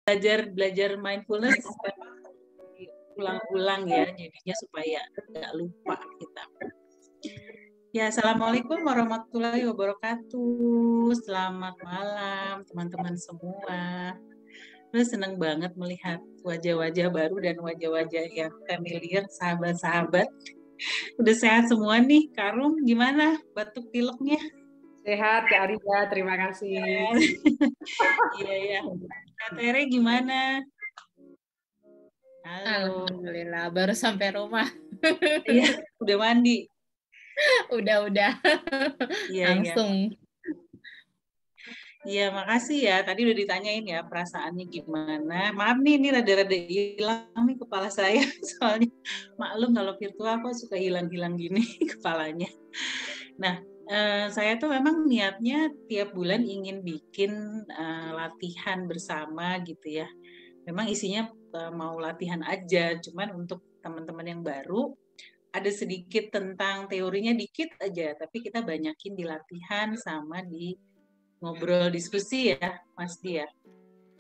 belajar mindfulness ulang-ulang ya, jadinya supaya nggak lupa kita. Ya, assalamualaikum warahmatullahi wabarakatuh. Selamat malam teman-teman semua. Terus senang banget melihat wajah-wajah baru dan wajah-wajah yang familiar, sahabat-sahabat. Udah sehat semua nih, Karum gimana batuk pileknya? Sehat Kak Arida, terima kasih. Iya ya. Kak Tere gimana? Halo. Alhamdulillah, baru sampai rumah. Iya, udah mandi. Udah. Iya, langsung. Iya, makasih ya. Tadi udah ditanyain ya perasaannya gimana. Maaf nih, ini rada-rada hilang nih kepala saya. Soalnya maklum kalau virtual kok suka hilang-hilang gini kepalanya. Nah, saya tuh memang niatnya tiap bulan ingin bikin latihan bersama gitu ya. Memang isinya mau latihan aja, cuman untuk teman-teman yang baru ada sedikit tentang teorinya dikit aja, tapi kita banyakin di latihan sama di ngobrol diskusi ya, Mas Dia.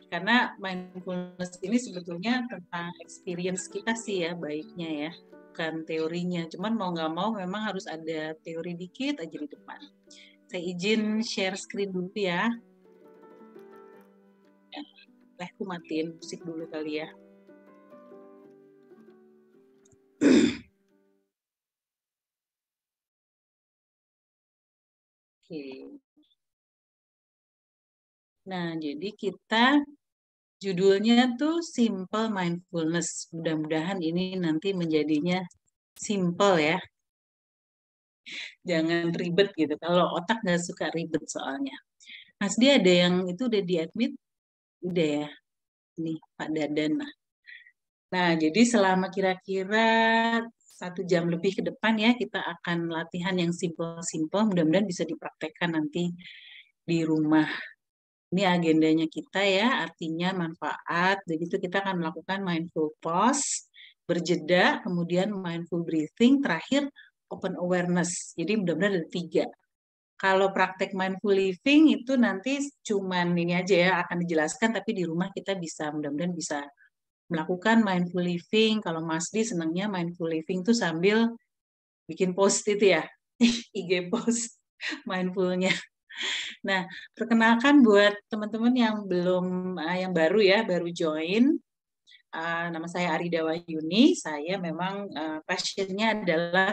Karena mindfulness ini sebetulnya tentang experience kita sih ya, baiknya ya, bukan teorinya. Cuman mau nggak mau memang harus ada teori dikit aja di depan. Saya izin share screen dulu ya. Aku matiin musik dulu kali ya. Oke. Nah, jadi kita judulnya tuh Simple Mindfulness. Mudah-mudahan ini nanti menjadinya simple ya. Jangan ribet gitu. Kalau otak nggak suka ribet soalnya. Mas dia ada yang itu udah di-admit? Udah ya. Nih, Pak Dadan. Nah, jadi selama kira-kira 1 jam lebih ke depan ya, kita akan latihan yang simple-simple. Mudah-mudahan bisa dipraktekkan nanti di rumah. Ini agendanya kita ya, artinya manfaat. Begitu kita akan melakukan mindful pause, berjeda, kemudian mindful breathing, terakhir open awareness. Jadi mudah-mudahan ada 3. Kalau praktek mindful living itu nanti cuman ini aja ya, akan dijelaskan, tapi di rumah kita bisa, mudah-mudahan bisa melakukan mindful living. Kalau Mas Di senangnya mindful living tuh sambil bikin post itu ya, IG post mindfulnya. Nah, perkenalkan buat teman-teman yang belum, yang baru ya, baru join. Nama saya Arida Wahyuni. Saya memang passionnya adalah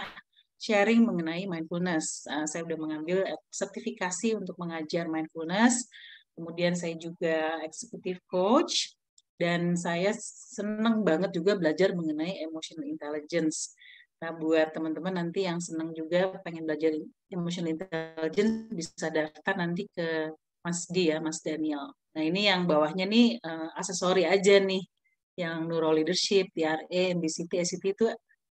sharing mengenai mindfulness. Saya sudah mengambil sertifikasi untuk mengajar mindfulness. Kemudian saya juga executive coach. Dan saya senang banget juga belajar mengenai emotional intelligence. Nah, buat teman-teman nanti yang senang juga pengen belajar emotional intelligence, bisa daftar nanti ke Mas D ya, Mas Daniel. Nah, ini yang bawahnya nih aksesori aja nih, yang neuro leadership, TRE, MBCT, SCT itu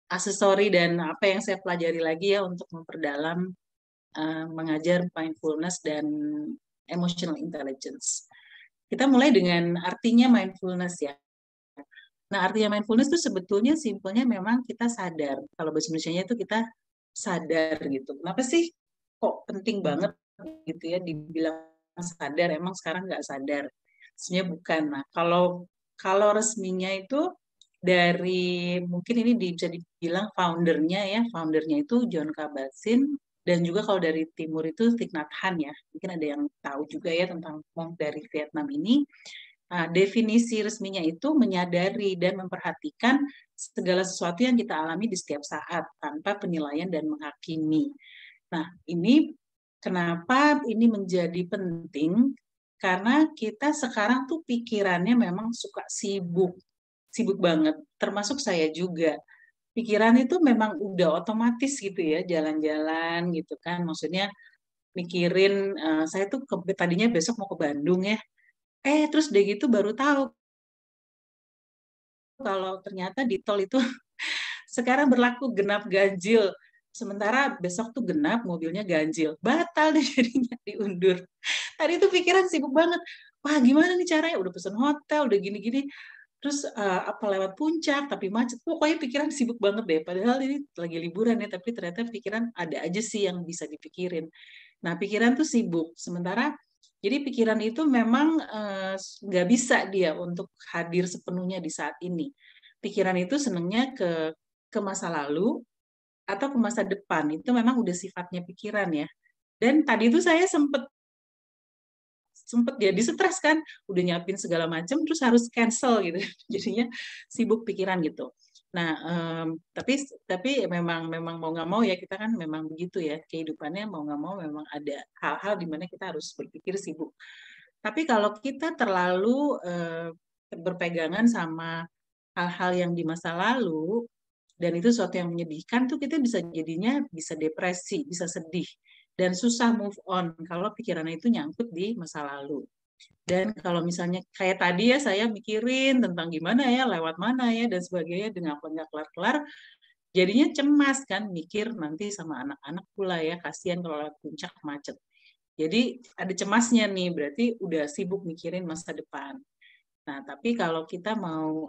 aksesori dan apa yang saya pelajari lagi ya untuk memperdalam mengajar mindfulness dan emotional intelligence. Kita mulai dengan artinya mindfulness ya. Nah, artinya mindfulness itu sebetulnya simpelnya memang kita sadar. Kalau bahasa Indonesianya itu kita sadar gitu. Kenapa sih kok penting banget gitu ya dibilang sadar, emang sekarang nggak sadar? Sebenarnya bukan. Nah, kalau resminya itu dari, mungkin ini bisa dibilang foundernya itu Jon Kabat-Zinn, dan juga kalau dari timur itu Thich Nhat Hanh ya. Mungkin ada yang tahu juga ya tentang monk dari Vietnam ini. Definisi resminya itu menyadari dan memperhatikan segala sesuatu yang kita alami di setiap saat tanpa penilaian dan menghakimi. Nah, ini kenapa ini menjadi penting? Karena kita sekarang tuh pikirannya memang suka sibuk banget. Termasuk saya juga. Pikiran itu memang udah otomatis gitu ya, jalan-jalan gitu kan. Maksudnya mikirin, saya tuh tadinya besok mau ke Bandung ya. Terus udah gitu baru tahu kalau ternyata di tol itu sekarang berlaku genap ganjil. Sementara besok tuh genap, mobilnya ganjil. Batal deh jadinya, diundur. Tadi tuh pikiran sibuk banget. Wah, gimana nih caranya? Udah pesen hotel, udah gini-gini. Terus apa lewat puncak, tapi macet. Pokoknya pikiran sibuk banget deh. Padahal ini lagi liburan ya, tapi ternyata pikiran ada aja sih yang bisa dipikirin. Nah, pikiran tuh sibuk. Sementara Jadi pikiran itu memang nggak bisa dia untuk hadir sepenuhnya di saat ini. Pikiran itu senangnya ke masa lalu atau ke masa depan. Itu memang udah sifatnya pikiran ya. Dan tadi itu saya sempet jadi stres kan, udah nyiapin segala macam terus harus cancel gitu. Jadinya sibuk pikiran gitu. Nah, tapi memang mau nggak mau ya kita kan memang begitu ya kehidupannya, mau nggak mau memang ada hal-hal di mana kita harus berpikir sibuk. Tapi kalau kita terlalu berpegangan sama hal-hal yang di masa lalu dan itu sesuatu yang menyedihkan tuh kita bisa jadinya bisa depresi, bisa sedih dan susah move on kalau pikirannya itu nyangkut di masa lalu. Dan kalau misalnya kayak tadi ya saya mikirin tentang gimana ya, lewat mana ya dan sebagainya dengan nggak kelar-kelar, jadinya cemas kan mikir nanti sama anak-anak pula ya, kasihan kalau lewat puncak macet. Jadi ada cemasnya nih, berarti udah sibuk mikirin masa depan. Nah, tapi kalau kita mau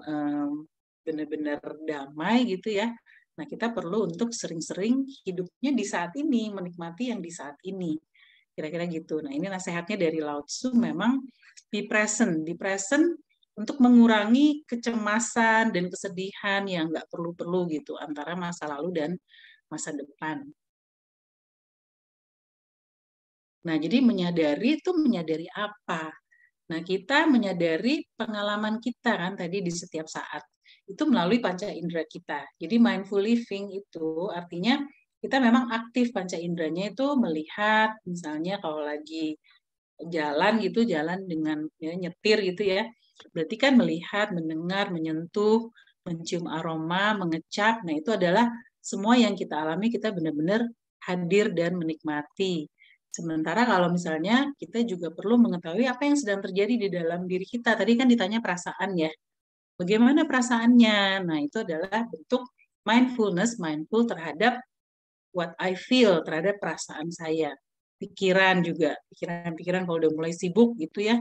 benar-benar damai gitu ya, nah kita perlu untuk sering-sering hidupnya di saat ini, menikmati yang di saat ini. Kira-kira gitu. Nah, ini nasihatnya dari Lao Tzu memang be present untuk mengurangi kecemasan dan kesedihan yang nggak perlu-perlu gitu antara masa lalu dan masa depan. Nah, jadi menyadari apa? Nah, kita menyadari pengalaman kita kan tadi di setiap saat. Itu melalui panca indera kita. Jadi mindful living itu artinya kita memang aktif panca inderanya itu melihat, misalnya kalau lagi jalan gitu, jalan dengan ya, nyetir gitu ya. Berarti kan melihat, mendengar, menyentuh, mencium aroma, mengecap. Nah, itu adalah semua yang kita alami kita benar-benar hadir dan menikmati. Sementara kalau misalnya kita juga perlu mengetahui apa yang sedang terjadi di dalam diri kita. Tadi kan ditanya perasaan ya. Bagaimana perasaannya? Nah, itu adalah bentuk mindfulness, mindful terhadap what I feel, terhadap perasaan saya. Pikiran juga, pikiran-pikiran kalau udah mulai sibuk gitu ya.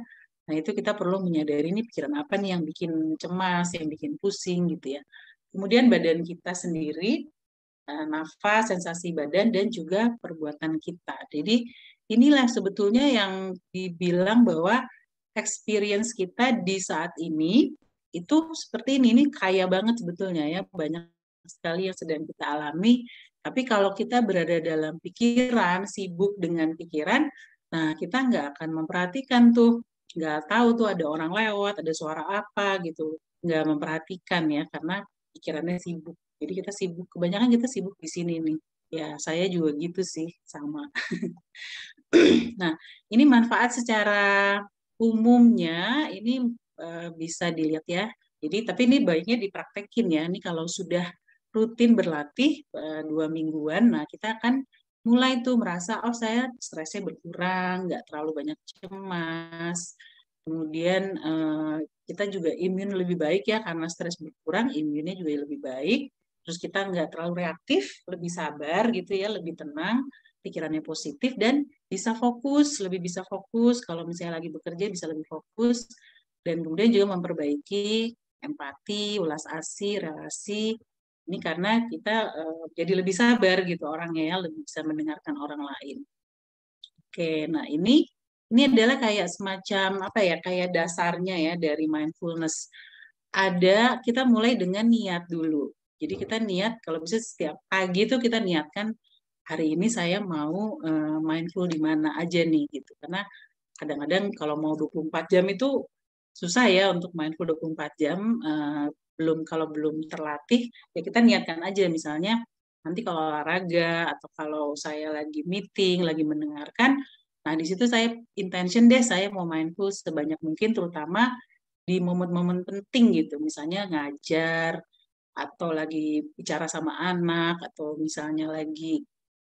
Nah, itu kita perlu menyadari ini pikiran apa nih yang bikin cemas, yang bikin pusing gitu ya. Kemudian badan kita sendiri, nafas, sensasi badan, dan juga perbuatan kita. Jadi inilah sebetulnya yang dibilang bahwa experience kita di saat ini itu seperti ini kaya banget sebetulnya ya, banyak sekali yang sedang kita alami. Tapi kalau kita berada dalam pikiran, sibuk dengan pikiran, nah kita nggak akan memperhatikan tuh, nggak tahu tuh ada orang lewat, ada suara apa gitu, nggak memperhatikan ya karena pikirannya sibuk. Jadi kita sibuk, kebanyakan kita sibuk di sini nih. Ya, saya juga gitu sih, sama. Nah, ini manfaat secara umumnya, ini bisa dilihat ya. Jadi, tapi ini baiknya dipraktekin ya. Ini kalau sudah rutin berlatih 2 mingguan, nah kita akan mulai tuh merasa, oh saya stresnya berkurang, nggak terlalu banyak cemas. Kemudian kita juga imun lebih baik ya, karena stres berkurang, imunnya juga lebih baik. Terus kita nggak terlalu reaktif, lebih sabar gitu ya, lebih tenang, pikirannya positif, dan lebih bisa fokus. Kalau misalnya lagi bekerja bisa lebih fokus. Dan kemudian juga memperbaiki empati, ulas asih, relasi. Ini karena kita jadi lebih sabar gitu orangnya ya, lebih bisa mendengarkan orang lain. Oke, nah ini adalah kayak semacam apa ya, kayak dasarnya ya dari mindfulness. Kita mulai dengan niat dulu. Jadi kita niat kalau bisa setiap pagi itu kita niatkan hari ini saya mau mindful di mana aja nih gitu. Karena kadang-kadang kalau mau 24 jam itu susah ya untuk mindful 24 jam. Kalau belum terlatih ya kita niatkan aja misalnya nanti kalau olahraga atau kalau saya lagi meeting, lagi mendengarkan, nah di situ saya intention deh saya mau mindful sebanyak mungkin terutama di momen-momen penting gitu, misalnya ngajar atau lagi bicara sama anak atau misalnya lagi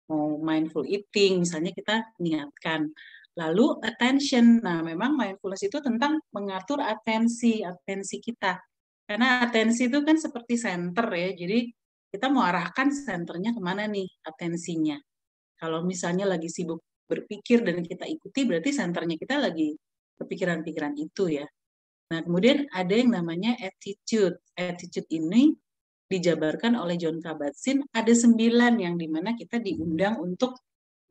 mau mindful eating, misalnya kita niatkan. Lalu attention, nah memang mindfulness itu tentang mengatur atensi kita. Karena atensi itu kan seperti center ya, jadi kita mau arahkan senternya kemana nih atensinya. Kalau misalnya lagi sibuk berpikir dan kita ikuti, berarti senternya kita lagi kepikiran-pikiran itu ya. Nah, kemudian ada yang namanya attitude. Attitude ini dijabarkan oleh John Kabat-Zinn, ada 9 yang dimana kita diundang untuk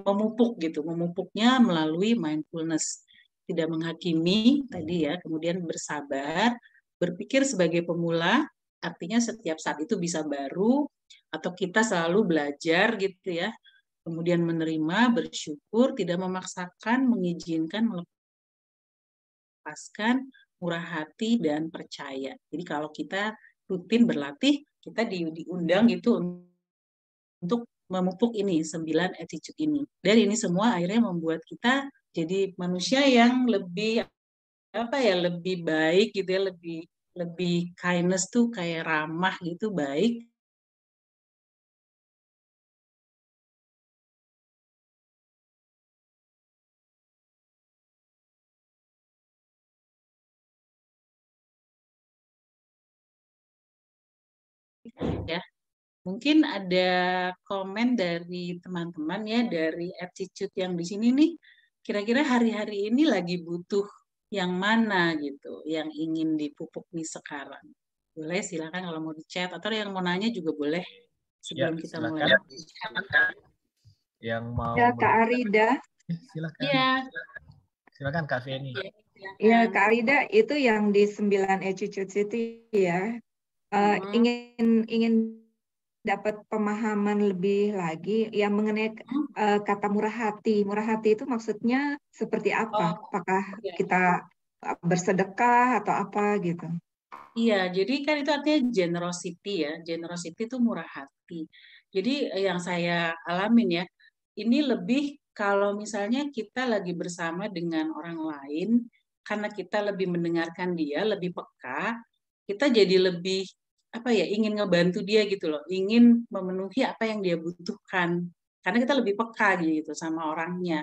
memupuk gitu, memupuknya melalui mindfulness. tidak menghakimi tadi ya, kemudian bersabar, berpikir sebagai pemula, artinya setiap saat itu bisa baru, atau kita selalu belajar gitu ya, kemudian menerima, bersyukur, tidak memaksakan, mengizinkan, melepaskan, murah hati, dan percaya. Jadi kalau kita rutin berlatih, kita diundang gitu untuk memupuk ini 9 attitude ini. Dan ini semua akhirnya membuat kita jadi manusia yang lebih apa ya, lebih baik gitu ya, lebih lebih kindness tuh kayak ramah gitu, baik. Ya, mungkin ada komen dari teman-teman ya, dari attitude yang di sini nih, kira-kira hari-hari ini lagi butuh yang mana gitu, yang ingin dipupuk nih sekarang. Boleh, silakan kalau mau di chat, atau yang mau nanya juga boleh sebelum Ya, kita silakan. mulai. Yang mau Ya, Kak Arida. silakan. Iya. Silakan Kak Feni. Ya, Kak Arida, itu yang di 9 attitudes itu ya. Ingin dapat pemahaman lebih lagi yang mengenai kata murah hati. Murah hati itu maksudnya seperti apa? Apakah kita bersedekah atau apa gitu? Iya, jadi kan itu artinya generosity ya. Generosity itu murah hati. Jadi yang saya alamin ya, ini lebih kalau misalnya kita lagi bersama dengan orang lain, karena kita lebih mendengarkan dia, lebih peka, kita jadi lebih apa ya, ingin ngebantu dia gitu loh, ingin memenuhi apa yang dia butuhkan. Karena kita lebih peka gitu sama orangnya.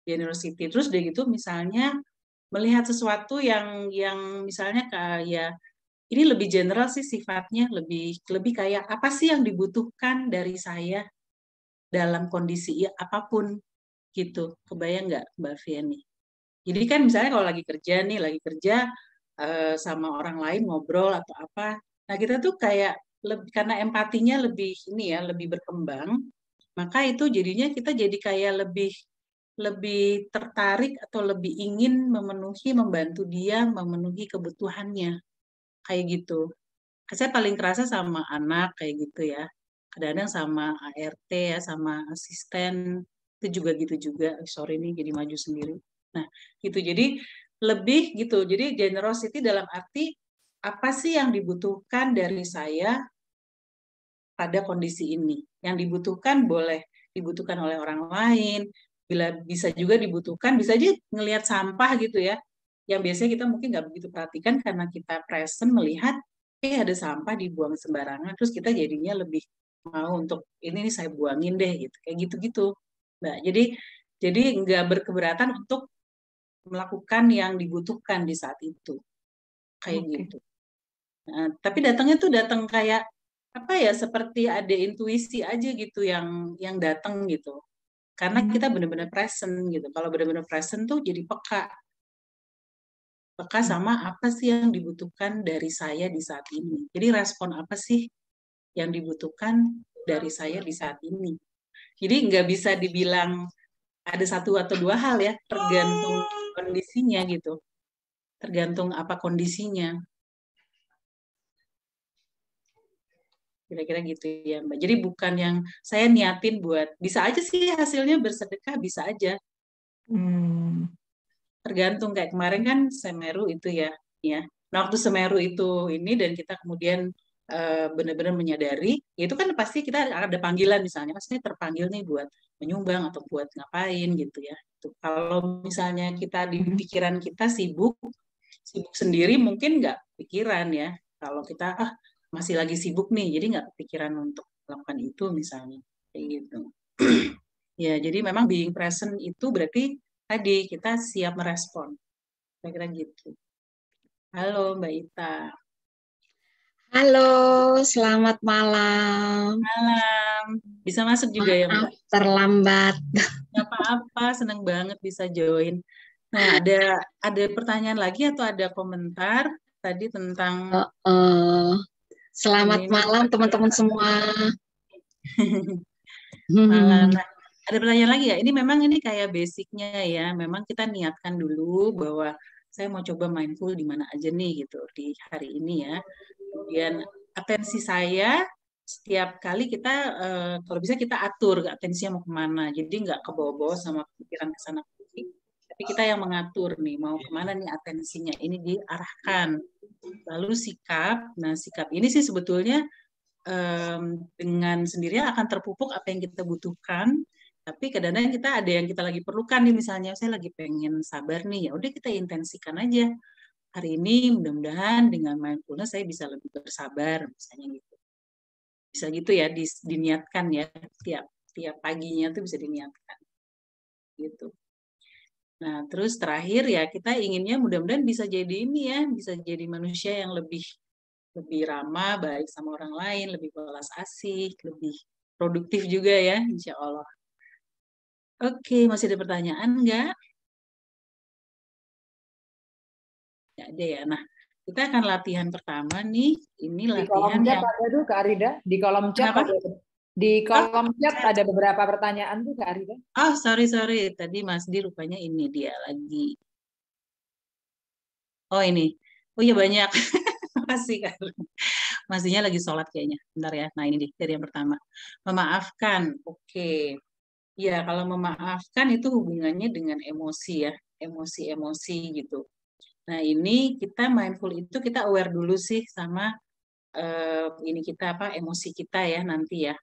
Generosity. Terus udah gitu misalnya melihat sesuatu yang misalnya kayak ini lebih general sih sifatnya, lebih lebih kayak apa sih yang dibutuhkan dari saya dalam kondisi apapun gitu. Kebayang nggak Mbak Fiani? Jadi kan misalnya kalau lagi kerja nih, lagi kerja sama orang lain ngobrol atau apa, nah kita tuh kayak karena empatinya lebih ini ya, lebih berkembang, maka itu jadinya kita jadi kayak lebih lebih tertarik atau lebih ingin memenuhi, membantu dia memenuhi kebutuhannya kayak gitu. Saya paling kerasa sama anak kayak gitu ya. Kadang-kadang sama ART ya, sama asisten itu juga gitu juga. Sorry nih jadi maju sendiri. Nah, gitu. Jadi lebih gitu. Jadi generosity dalam arti apa sih yang dibutuhkan dari saya pada kondisi ini. Yang dibutuhkan boleh dibutuhkan oleh orang lain, bila bisa juga dibutuhkan, bisa aja ngelihat sampah gitu ya, yang biasanya kita mungkin nggak begitu perhatikan karena kita present melihat, ada sampah dibuang sembarangan, terus kita jadinya lebih mau untuk ini nih saya buangin deh gitu, kayak gitu-gitu. Nah, jadi nggak berkeberatan untuk melakukan yang dibutuhkan di saat itu, kayak gitu. Nah, tapi datangnya tuh datang kayak apa ya, seperti ada intuisi aja gitu yang datang gitu. Karena kita benar-benar present gitu. Kalau benar-benar present tuh jadi peka. Peka sama apa sih yang dibutuhkan dari saya di saat ini. Jadi respon apa sih yang dibutuhkan dari saya di saat ini. Jadi nggak bisa dibilang ada satu atau dua hal ya, tergantung kondisinya gitu. Tergantung apa kondisinya. Kira-kira gitu ya Mbak. Jadi bukan yang saya niatin buat, bisa aja sih hasilnya bersedekah, bisa aja. Tergantung kayak kemarin kan Semeru itu ya. Nah waktu Semeru itu ini dan kita kemudian benar-benar menyadari, ya itu kan pasti kita ada panggilan misalnya, saya terpanggil nih buat menyumbang atau buat ngapain gitu ya. Kalau misalnya kita di pikiran kita sibuk sendiri mungkin nggak pikiran ya. Kalau kita masih lagi sibuk nih, jadi nggak kepikiran untuk melakukan itu misalnya, kayak gitu. Ya, jadi memang being present itu berarti tadi kita siap merespon, kira-kira gitu. Halo Mbak Ita. Halo, selamat malam. Malam. Bisa masuk juga ya Mbak? Terlambat. Nggak apa-apa, senang banget bisa join. Nah, ada pertanyaan lagi atau ada komentar tadi tentang Selamat malam teman-teman semua. malam. Nah, Ada pertanyaan lagi ya? Ini memang ini kayak basicnya ya. Memang kita niatkan dulu bahwa saya mau coba mindful di mana aja nih gitu di hari ini ya. Kemudian atensi saya setiap kali kita kalau bisa kita atur atensinya mau kemana. Jadi nggak kebawa-bawa sama pikiran ke sana. Tapi kita yang mengatur nih mau kemana nih atensinya ini diarahkan. Lalu sikap. Nah sikap ini sih sebetulnya dengan sendirinya akan terpupuk apa yang kita butuhkan. Tapi kadang-kadang kita ada yang kita lagi perlukan nih, misalnya saya lagi pengen sabar nih, ya udah kita intensikan aja. Hari ini mudah-mudahan dengan mindfulness saya bisa lebih bersabar, misalnya gitu. Bisa gitu ya, diniatkan ya, tiap paginya tuh bisa diniatkan. Gitu. Nah, terus terakhir ya kita inginnya mudah-mudahan bisa jadi ini ya, bisa jadi manusia yang lebih ramah, baik sama orang lain, lebih belas asih, lebih produktif juga ya, insya Allah. Oke, masih ada pertanyaan nggak? Nggak ada ya. Nah, kita akan latihan pertama nih. Ini Di kolom latihan chat yang... ada tuh Kak Arida. Di kolom chat Kenapa? di kolom chat ada beberapa pertanyaan tuh Kak Arida. Oh, sorry. Tadi Mas Di rupanya ini dia lagi. Oh, ini. Oh iya banyak. Makasih kan. Mas Dinya lagi sholat kayaknya. Bentar ya. Nah, ini dari yang pertama. Memaafkan. Oke. Ya, kalau memaafkan itu hubungannya dengan emosi ya. Emosi-emosi gitu. Nah, ini kita mindful itu kita aware dulu sih sama ini kita apa emosi kita ya nanti ya.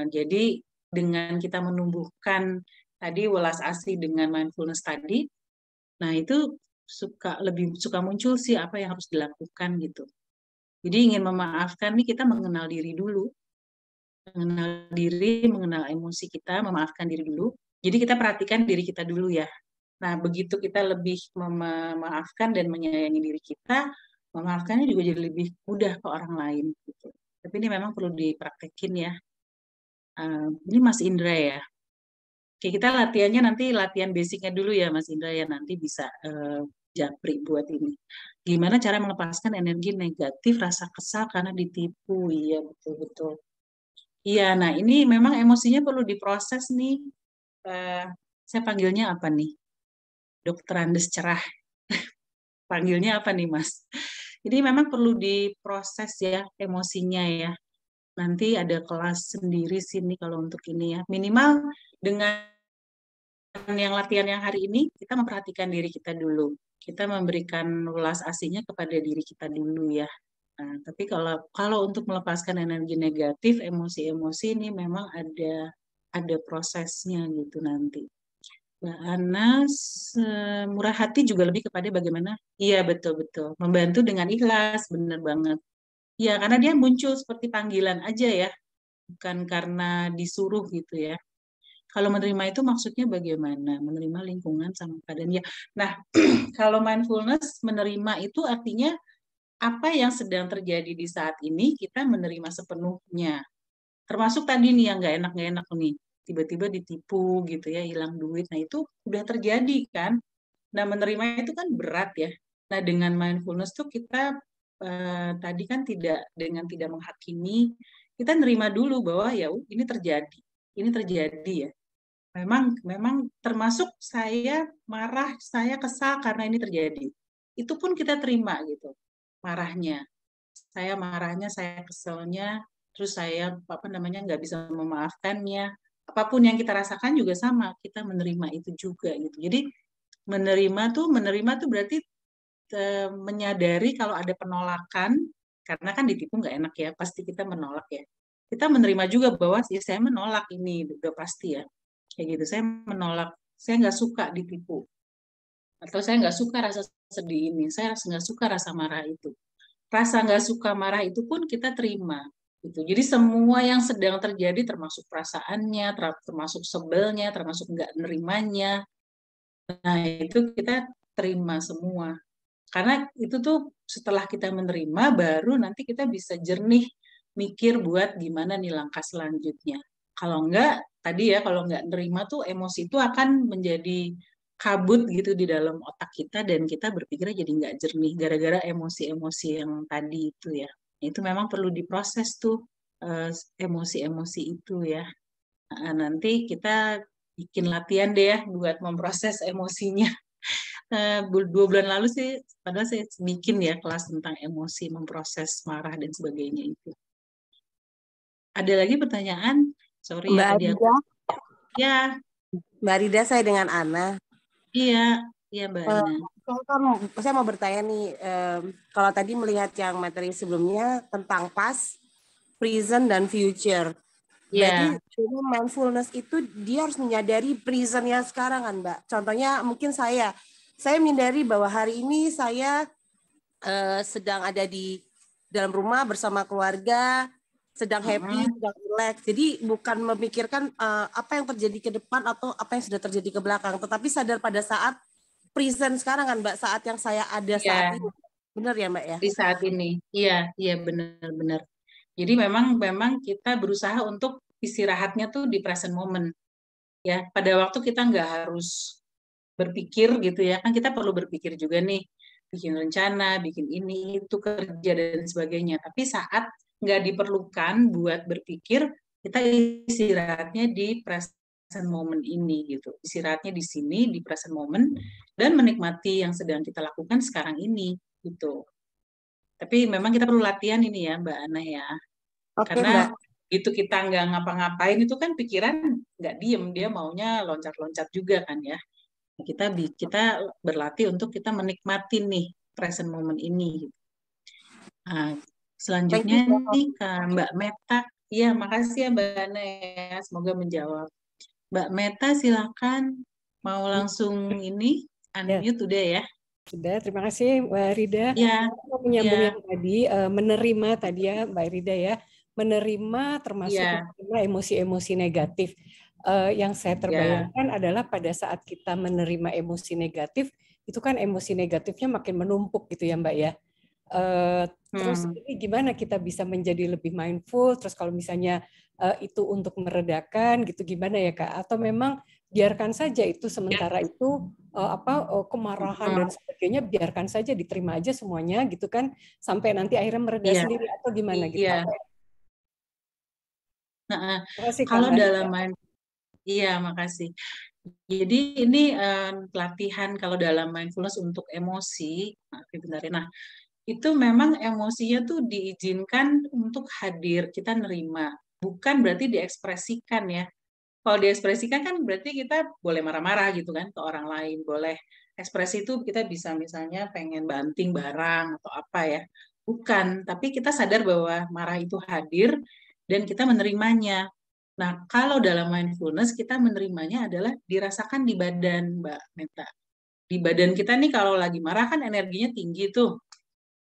Jadi dengan kita menumbuhkan tadi welas asih dengan mindfulness tadi, nah itu lebih suka muncul sih apa yang harus dilakukan gitu. Jadi ingin memaafkan nih kita mengenal diri dulu, mengenal emosi kita, memaafkan diri dulu. Jadi kita perhatikan diri kita dulu ya. Nah, begitu kita lebih memaafkan dan menyayangi diri kita, memaafkannya juga jadi lebih mudah ke orang lain. Gitu. Tapi ini memang perlu dipraktekin ya. Ini Mas Indra ya. Oke, kita latihannya nanti latihan basicnya dulu ya Mas Indra ya. Nanti bisa japri buat ini. Gimana cara melepaskan energi negatif, rasa kesal karena ditipu. Iya, betul-betul. Iya, nah ini memang emosinya perlu diproses nih. Saya panggilnya apa nih? Dokter Andes cerah. Panggilnya apa nih, Mas? Jadi memang perlu diproses ya emosinya ya. Nanti ada kelas sendiri sini kalau untuk ini ya. Minimal dengan yang latihan yang hari ini, kita memperhatikan diri kita dulu. Kita memberikan welas asihnya kepada diri kita dulu ya. Nah, tapi kalau untuk melepaskan energi negatif, emosi-emosi ini memang ada prosesnya gitu nanti. Mbak Anas, murah hati juga lebih kepada bagaimana? Iya, betul-betul. Membantu dengan ikhlas, benar banget. Iya, karena dia muncul seperti panggilan aja ya, bukan karena disuruh gitu ya. Kalau menerima itu maksudnya bagaimana? Menerima lingkungan sama keadaannya. Nah, kalau mindfulness menerima itu artinya apa yang sedang terjadi di saat ini kita menerima sepenuhnya. Termasuk tadi nih yang nggak enak nih. Tiba-tiba ditipu gitu ya, hilang duit. Nah itu udah terjadi kan. Nah menerima itu kan berat ya. Nah dengan mindfulness tuh kita tadi kan tidak menghakimi, kita nerima dulu bahwa ya ini terjadi ya. Memang termasuk saya marah, saya kesal karena ini terjadi. Itu pun kita terima gitu, marahnya. Saya marahnya, saya keselnya, terus saya nggak bisa memaafkannya. Apapun yang kita rasakan juga sama, kita menerima itu juga gitu. Jadi menerima tuh berarti menyadari kalau ada penolakan, karena kan ditipu nggak enak ya, pasti kita menolak ya. Kita menerima juga bahwa ya saya menolak ini, udah pasti ya. Kayak gitu, saya menolak, saya nggak suka ditipu. Atau saya nggak suka rasa sedih ini, saya nggak suka rasa marah itu. Rasa nggak suka marah itu pun kita terima. Gitu. Jadi semua yang sedang terjadi termasuk perasaannya, termasuk sebelnya, termasuk nggak nerimanya. Nah itu kita terima semua. Karena itu tuh setelah kita menerima baru nanti kita bisa jernih mikir buat gimana nih langkah selanjutnya. Kalau enggak, tadi ya kalau enggak nerima tuh emosi itu akan menjadi kabut gitu di dalam otak kita dan kita berpikirnya jadi nggak jernih gara-gara emosi-emosi yang tadi itu ya. Itu memang perlu diproses tuh emosi-emosi itu ya. Nah, nanti kita bikin latihan deh ya buat memproses emosinya. 2 bulan lalu sih, padahal saya bikin ya kelas tentang emosi, memproses marah dan sebagainya itu. Ada lagi pertanyaan? Sorry ya Mbak tadi aku. Rida, Ya, Mbak Rida, saya dengan Ana. iya Mbak Ana. Saya mau bertanya nih, kalau tadi melihat yang materi sebelumnya tentang past, present, dan future. Iya, Berarti mindfulness itu dia harus menyadari presentnya sekarang kan, Mbak. Contohnya mungkin saya menyadari bahwa hari ini saya sedang ada di dalam rumah bersama keluarga, sedang happy, sedang relax. Jadi bukan memikirkan apa yang terjadi ke depan atau apa yang sudah terjadi ke belakang, tetapi sadar pada saat present sekarang kan, Mbak, saat yang saya ada saat ini. Benar ya, Mbak ya? di saat ini. Iya benar-benar. Jadi memang kita berusaha untuk istirahatnya tuh di present moment. Ya, pada waktu kita nggak harus berpikir gitu ya, kan kita perlu berpikir juga nih, bikin rencana, bikin ini, itu, kerja, dan sebagainya. Tapi saat nggak diperlukan buat berpikir, kita istirahatnya di present moment ini gitu. Istirahatnya di sini, di present moment, dan menikmati yang sedang kita lakukan sekarang ini gitu. Tapi memang kita perlu latihan ini ya Mbak Ana ya. Oke, Karena Mbak. itu kita nggak ngapa-ngapain itu kan pikiran nggak diem, dia maunya loncat-loncat juga kan ya. Kita berlatih untuk kita menikmati nih present moment ini. Nah, selanjutnya nih ke Mbak Meta. Iya, makasih ya Mbak Ana ya. Semoga menjawab. Mbak Meta silakan mau langsung ini unmute udah ya. Sudah, terima kasih Mbak Rida. Ya, Saya menyambung yang tadi, menerima tadi ya Mbak Rida ya, menerima termasuk menerima emosi-emosi negatif. Yang saya terbayangkan adalah pada saat kita menerima emosi negatif, itu kan emosi negatifnya makin menumpuk gitu ya Mbak ya. Terus ini gimana kita bisa menjadi lebih mindful, terus kalau misalnya itu untuk meredakan gitu gimana ya Kak? Atau memang biarkan saja itu sementara itu kemarahan dan sebagainya biarkan saja, diterima aja semuanya gitu kan sampai nanti akhirnya mereda sendiri atau gimana gitu. Kalau dalam makasih. Jadi ini latihan kalau dalam mindfulness untuk emosi. Nah, itu memang emosinya tuh diizinkan untuk hadir, kita nerima. Bukan berarti diekspresikan ya. Kalau diekspresikan kan berarti kita boleh marah-marah gitu kan ke orang lain, boleh ekspresi itu kita bisa misalnya pengen banting barang atau apa ya. Bukan, tapi kita sadar bahwa marah itu hadir dan kita menerimanya. Nah, kalau dalam mindfulness kita menerimanya adalah dirasakan di badan, Mbak Meta. Di badan kita nih kalau lagi marah kan energinya tinggi tuh.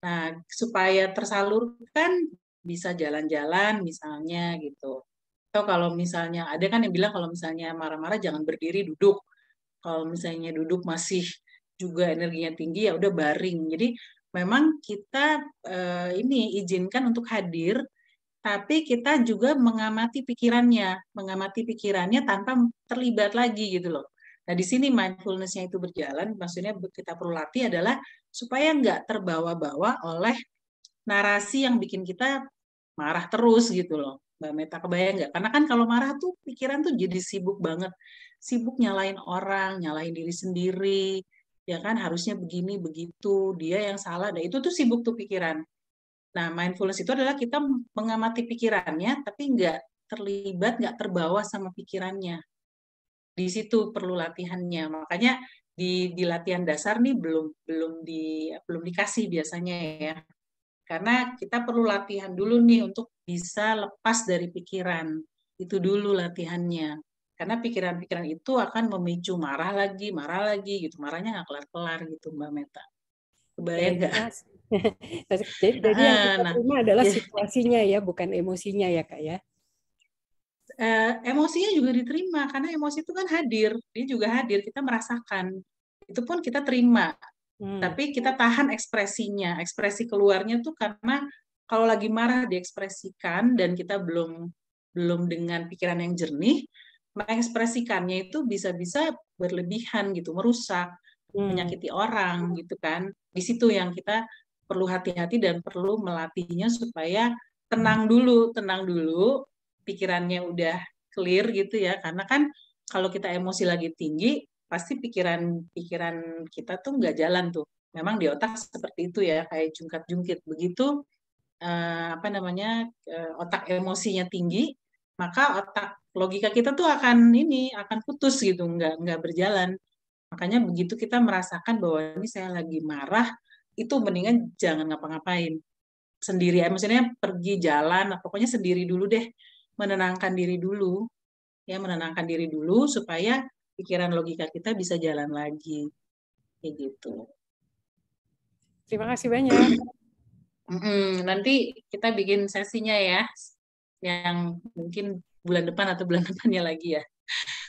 Nah, supaya tersalurkan bisa jalan-jalan misalnya gitu. Atau kalau misalnya ada kan yang bilang kalau misalnya marah-marah jangan berdiri, duduk. Kalau misalnya duduk masih juga energinya tinggi ya udah baring. Jadi memang kita ini izinkan untuk hadir, tapi kita juga mengamati pikirannya tanpa terlibat lagi gitu loh. Nah di sini mindfulness-nya itu berjalan, maksudnya kita perlu latih adalah supaya nggak terbawa-bawa oleh narasi yang bikin kita marah terus gitu loh. Mbak Meta kebayang nggak? Karena kan kalau marah tuh pikiran tuh jadi sibuk banget. Sibuk nyalain orang, nyalain diri sendiri. Ya kan harusnya begini, begitu. Dia yang salah. Nah itu tuh sibuk tuh pikiran. Nah mindfulness itu adalah kita mengamati pikirannya, tapi nggak terlibat, nggak terbawa sama pikirannya. Di situ perlu latihannya. Makanya di latihan dasar nih belum dikasih biasanya ya. Karena kita perlu latihan dulu nih untuk bisa lepas dari pikiran. Itu dulu latihannya. Karena pikiran-pikiran itu akan memicu marah lagi gitu. Marahnya nggak kelar-kelar gitu Mbak Meta. Kebayang nggak? Jadi yang kita terima adalah situasinya ya, bukan emosinya ya Kak ya. Emosinya juga diterima, karena emosi itu kan hadir. Dia juga hadir, kita merasakan. Itu pun kita terima. Tapi kita tahan ekspresinya, ekspresi keluarnya tuh karena kalau lagi marah diekspresikan dan kita belum dengan pikiran yang jernih, mengekspresikannya itu bisa-bisa berlebihan gitu, merusak, menyakiti orang gitu kan. Di situ yang kita perlu hati-hati dan perlu melatihnya supaya tenang dulu, pikirannya udah clear gitu ya, karena kan kalau kita emosi lagi tinggi, pasti pikiran kita tuh nggak jalan tuh. Memang di otak seperti itu ya, kayak jungkat-jungkit. Begitu apa namanya otak emosinya tinggi, maka otak logika kita tuh akan putus gitu, nggak berjalan. Makanya begitu kita merasakan bahwa ini saya lagi marah, itu mendingan jangan ngapa-ngapain. Sendiri, maksudnya pergi jalan, pokoknya sendiri dulu deh, menenangkan diri dulu, ya menenangkan diri dulu supaya pikiran logika kita bisa jalan lagi, kayak gitu. Terima kasih banyak. Nanti kita bikin sesinya ya, yang mungkin bulan depan atau bulan depannya lagi ya.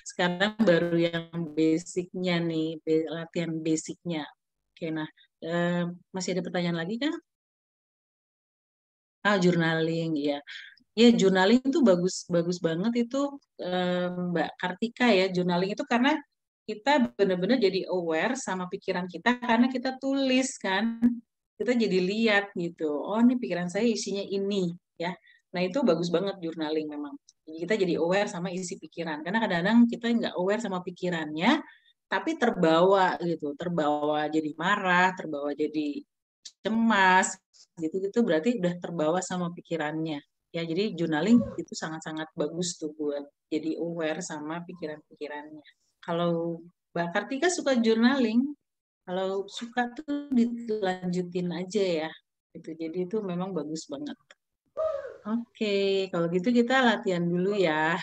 Sekarang baru yang basicnya nih, latihan basicnya. Oke, nah masih ada pertanyaan lagi kan? Journaling, ya. Ya, journaling itu bagus banget itu Mbak Kartika ya. Journaling itu karena kita benar-benar jadi aware sama pikiran kita karena kita tulis kan. Kita jadi lihat gitu. Oh, ini pikiran saya isinya ini ya. Nah, itu bagus banget journaling memang. Kita jadi aware sama isi pikiran. Karena kadang-kadang kita nggak aware sama pikirannya, tapi terbawa gitu. Terbawa jadi marah, terbawa jadi cemas, gitu-gitu berarti udah terbawa sama pikirannya. Ya, jadi journaling itu sangat-sangat bagus tuh buat jadi aware sama pikiran-pikirannya. Kalau Mbak Kartika suka journaling, kalau suka tuh dilanjutin aja ya. Gitu. Jadi itu memang bagus banget. Oke, kalau gitu kita latihan dulu ya.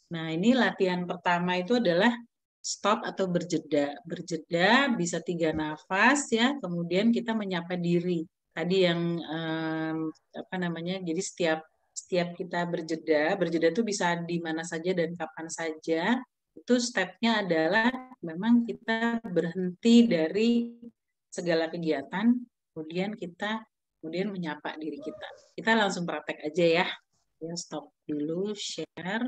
Nah, ini latihan pertama itu adalah stop atau berjeda. Berjeda bisa 3 nafas ya, kemudian kita menyapa diri. Tadi yang apa namanya? Jadi setiap kita berjeda itu bisa di mana saja dan kapan saja. Itu stepnya adalah memang kita berhenti dari segala kegiatan, kemudian menyapa diri kita. Kita langsung praktek aja ya. Ya, stop dulu, share.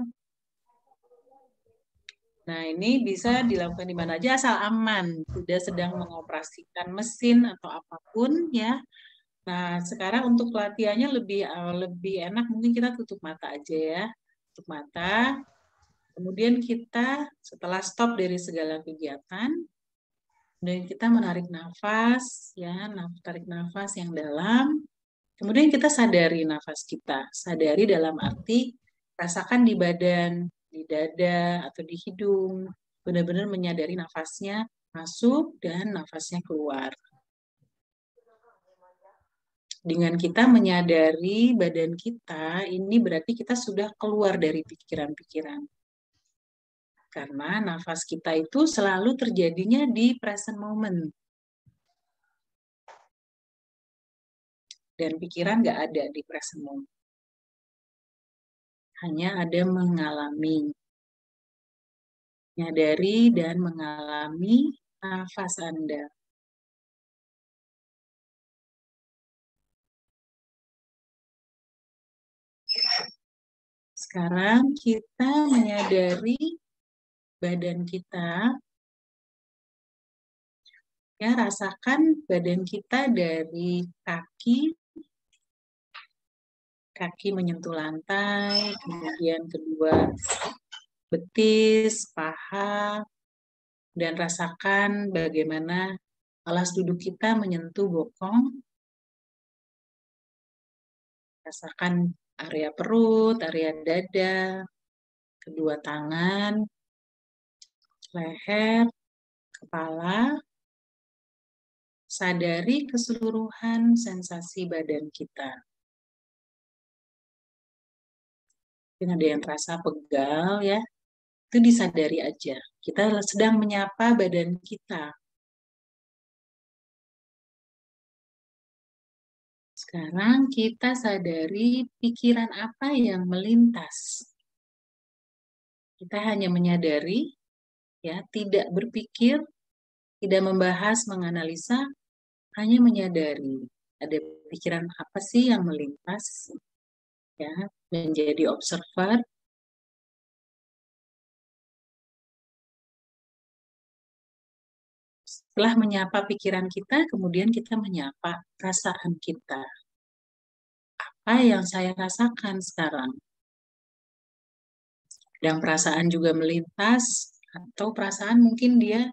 Nah, ini bisa dilakukan di mana aja asal aman, tidak sedang mengoperasikan mesin atau apapun ya. Nah, sekarang untuk latihannya lebih enak mungkin kita tutup mata aja ya. Tutup mata. Kemudian kita setelah stop dari segala kegiatan, kemudian kita menarik nafas ya, tarik nafas yang dalam. Kemudian kita sadari nafas kita. Sadari dalam arti rasakan di badan, di dada atau di hidung, benar-benar menyadari nafasnya masuk dan nafasnya keluar. Dengan kita menyadari badan kita, ini berarti kita sudah keluar dari pikiran-pikiran. Karena nafas kita itu selalu terjadinya di present moment. Dan pikiran nggak ada di present moment. Hanya ada mengalami. Menyadari dan mengalami nafas Anda. Sekarang kita menyadari badan kita. Ya, rasakan badan kita dari kaki menyentuh lantai, kemudian kedua betis, paha, dan rasakan bagaimana alas duduk kita menyentuh bokong. Rasakan area perut, area dada, kedua tangan, leher, kepala. Sadari keseluruhan sensasi badan kita. Mungkin ada yang terasa pegal ya, itu disadari aja. Kita sedang menyapa badan kita. Sekarang kita sadari pikiran apa yang melintas. Kita hanya menyadari, ya, tidak berpikir, tidak membahas, menganalisa, hanya menyadari ada pikiran apa sih yang melintas, ya, menjadi observer. Setelah menyapa pikiran kita, kemudian kita menyapa perasaan kita. Apa yang saya rasakan sekarang? Dan perasaan juga melintas, atau perasaan mungkin dia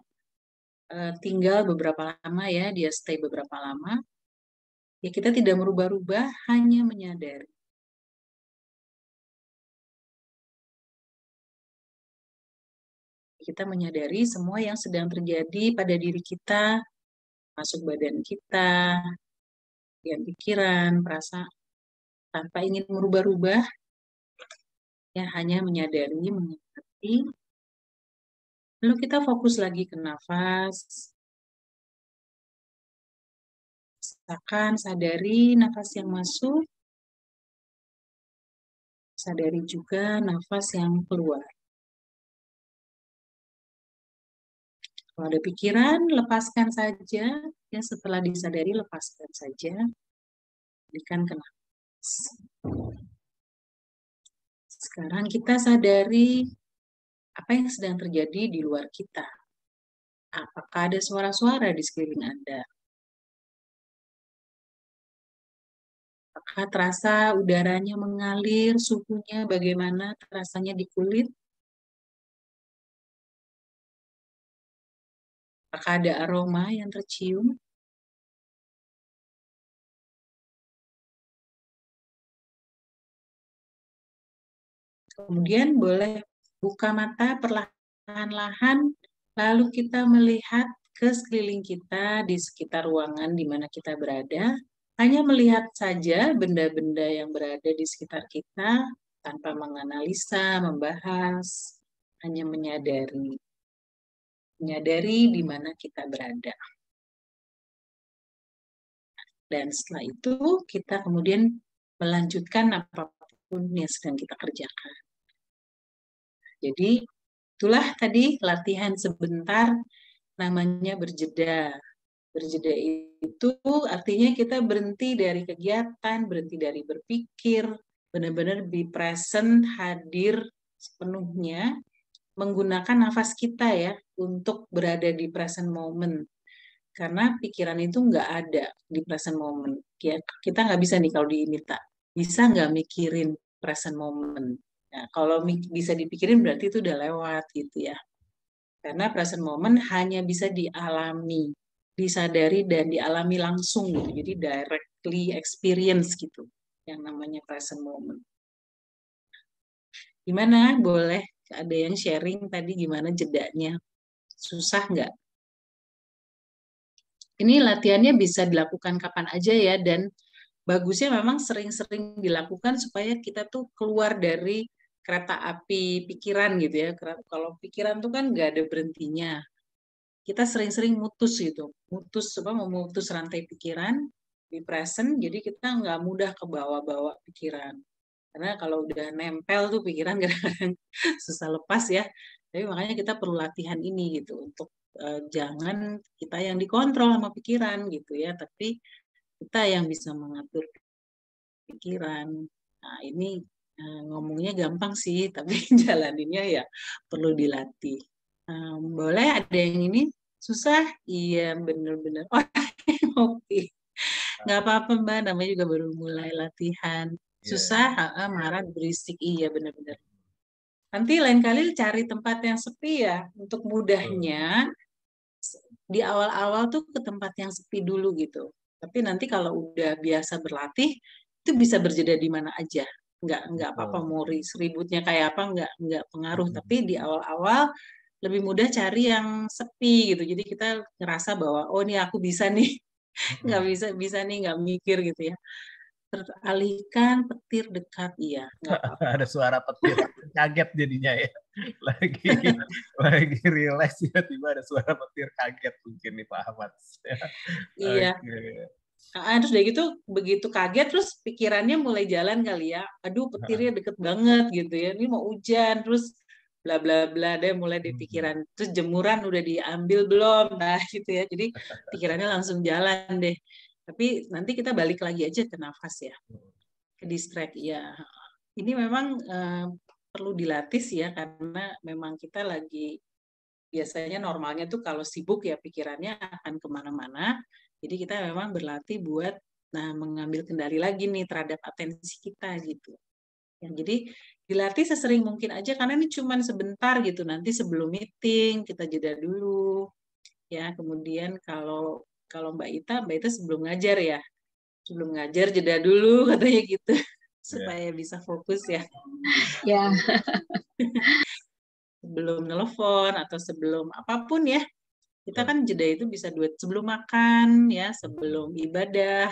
tinggal beberapa lama ya, dia stay beberapa lama. Ya kita tidak merubah-rubah, hanya menyadari. Kita menyadari semua yang sedang terjadi pada diri kita, masuk badan kita, yang pikiran, perasaan, tanpa ingin merubah-rubah, ya hanya menyadari, mengerti. Lalu kita fokus lagi ke nafas. Rasakan, sadari nafas yang masuk, sadari juga nafas yang keluar. Kalau ada pikiran, lepaskan saja. Ya, setelah disadari, lepaskan saja. Berikan ke nafas. Sekarang kita sadari apa yang sedang terjadi di luar kita. Apakah ada suara-suara di sekeliling Anda? Apakah terasa udaranya mengalir, suhunya bagaimana terasanya di kulit? Apakah ada aroma yang tercium? Kemudian boleh buka mata perlahan-lahan, lalu kita melihat ke sekeliling kita di sekitar ruangan di mana kita berada. Hanya melihat saja benda-benda yang berada di sekitar kita tanpa menganalisa, membahas, hanya menyadari. Menyadari di mana kita berada. Dan setelah itu kita kemudian melanjutkan apapun yang sedang kita kerjakan. Jadi itulah tadi latihan sebentar namanya berjeda. Berjeda itu artinya kita berhenti dari kegiatan, berhenti dari berpikir, benar-benar be present, hadir sepenuhnya, menggunakan nafas kita ya untuk berada di present moment. Karena pikiran itu nggak ada di present moment. Ya, kita nggak bisa nih kalau diminta, bisa nggak mikirin present moment. Nah, kalau bisa dipikirin berarti itu udah lewat gitu ya. Karena present moment hanya bisa dialami, disadari dan dialami langsung gitu. Jadi directly experience gitu yang namanya present moment. Gimana? Boleh ada yang sharing tadi gimana jedanya? Susah nggak? Ini latihannya bisa dilakukan kapan aja ya, dan bagusnya memang sering-sering dilakukan supaya kita tuh keluar dari kereta api pikiran gitu ya. Kalau pikiran tuh kan nggak ada berhentinya. Kita sering-sering mutus gitu, memutus rantai pikiran, di present, jadi kita nggak mudah ke bawah-bawah pikiran. Karena kalau udah nempel tuh pikiran kadang-kadang susah lepas ya. Tapi makanya kita perlu latihan ini gitu untuk jangan kita yang dikontrol sama pikiran gitu ya, tapi kita yang bisa mengatur pikiran. Nah, ini ngomongnya gampang sih, tapi jalaninnya ya perlu dilatih. Boleh ada yang ini susah? Iya, bener-bener. Oh, oke. Nggak apa-apa, Mbak. Namanya juga baru mulai latihan. Susah, marah, berisik. Iya, bener-bener. Nanti lain kali cari tempat yang sepi ya. Untuk mudahnya, di awal-awal tuh ke tempat yang sepi dulu gitu. Tapi nanti kalau udah biasa berlatih, itu bisa berjeda di mana aja. Nggak apa-apa mau ributnya kayak apa, nggak pengaruh. Tapi di awal-awal lebih mudah cari yang sepi gitu. Jadi kita ngerasa bahwa oh ini aku bisa nih, nggak bisa nih nggak mikir gitu ya. Teralihkan petir dekat, iya. Ada suara petir, kaget jadinya ya. Lagi relax tiba-tiba ada suara petir, kaget mungkin nih Pak Ahmad. Iya. Terus udah gitu begitu kaget terus pikirannya mulai jalan kali ya. Aduh petirnya deket banget gitu ya. Ini mau hujan terus bla bla bla deh mulai di pikiran. Terus jemuran udah diambil belum? Nah gitu ya. Jadi pikirannya langsung jalan deh. Tapi nanti kita balik lagi aja ke nafas ya. Ke distract ya. Ini memang perlu dilatih ya karena memang kita lagi biasanya normalnya tuh kalau sibuk ya pikirannya akan kemana-mana. Jadi kita memang berlatih buat mengambil kendali lagi nih terhadap atensi kita gitu. Ya, jadi dilatih sesering mungkin aja karena ini cuman sebentar gitu. Nanti sebelum meeting kita jeda dulu. Ya, kemudian kalau Mbak Ita sebelum ngajar ya. Sebelum ngajar jeda dulu katanya gitu. Supaya bisa fokus ya. Ya. Sebelum nelpon atau sebelum apapun ya. Kita kan jeda itu bisa sebelum makan ya, sebelum ibadah,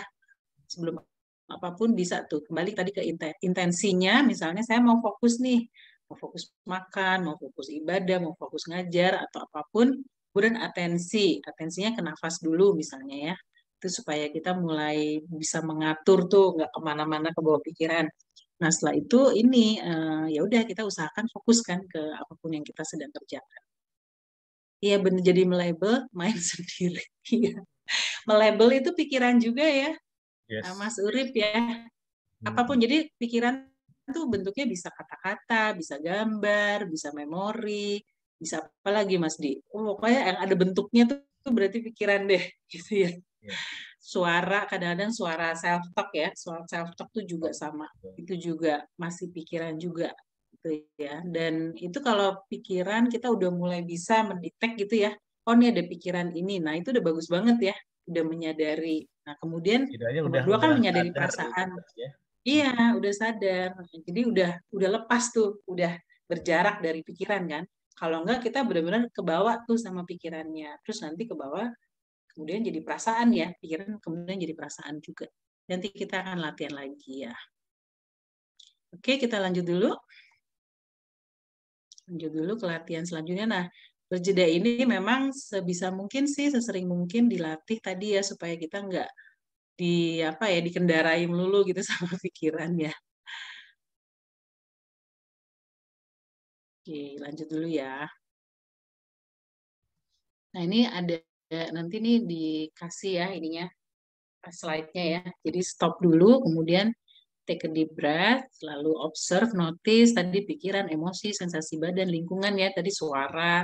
sebelum apapun bisa tuh. Kembali tadi ke intensinya, misalnya saya mau fokus nih, mau fokus makan, mau fokus ibadah, mau fokus ngajar atau apapun, kemudian atensinya ke nafas dulu misalnya ya. Itu supaya kita mulai bisa mengatur tuh, nggak kemana-mana ke bawah pikiran. Nah setelah itu ini ya udah kita usahakan fokuskan ke apapun yang kita sedang kerjakan. Iya benar, jadi melabel main sendiri. Iya. Melabel itu pikiran juga ya, Mas Urip ya. Apapun, jadi pikiran itu bentuknya bisa kata-kata, bisa gambar, bisa memori, bisa apa lagi Mas Di? Oh, pokoknya yang ada bentuknya tuh berarti pikiran deh, gitu ya. Suara, kadang-kadang suara self-talk ya, suara self-talk tuh juga sama. Itu juga masih pikiran juga. Gitu ya. Dan itu kalau pikiran kita udah mulai bisa mendetek gitu ya, oh ini ada pikiran ini, nah itu udah bagus banget ya, udah menyadari. Nah kemudian nomor 2 kan menyadari perasaan. Ya. Iya, udah sadar. Jadi udah lepas tuh, udah berjarak dari pikiran kan. Kalau enggak kita benar-benar kebawa tuh sama pikirannya. Terus nanti ke bawah kemudian jadi perasaan ya, pikiran kemudian jadi perasaan juga. Nanti kita akan latihan lagi ya. Oke, kita lanjut dulu. Lanjut dulu ke latihan selanjutnya. Nah, berjeda ini memang sebisa mungkin sih, sesering mungkin dilatih tadi ya, supaya kita nggak dikendarai melulu gitu sama pikiran ya. Oke, lanjut dulu ya. Nah, ini ada nanti nih dikasih ya ininya, slide-nya ya. Jadi stop dulu, kemudian take a deep breath, lalu observe, notice tadi pikiran, emosi, sensasi badan, lingkungan ya, tadi suara,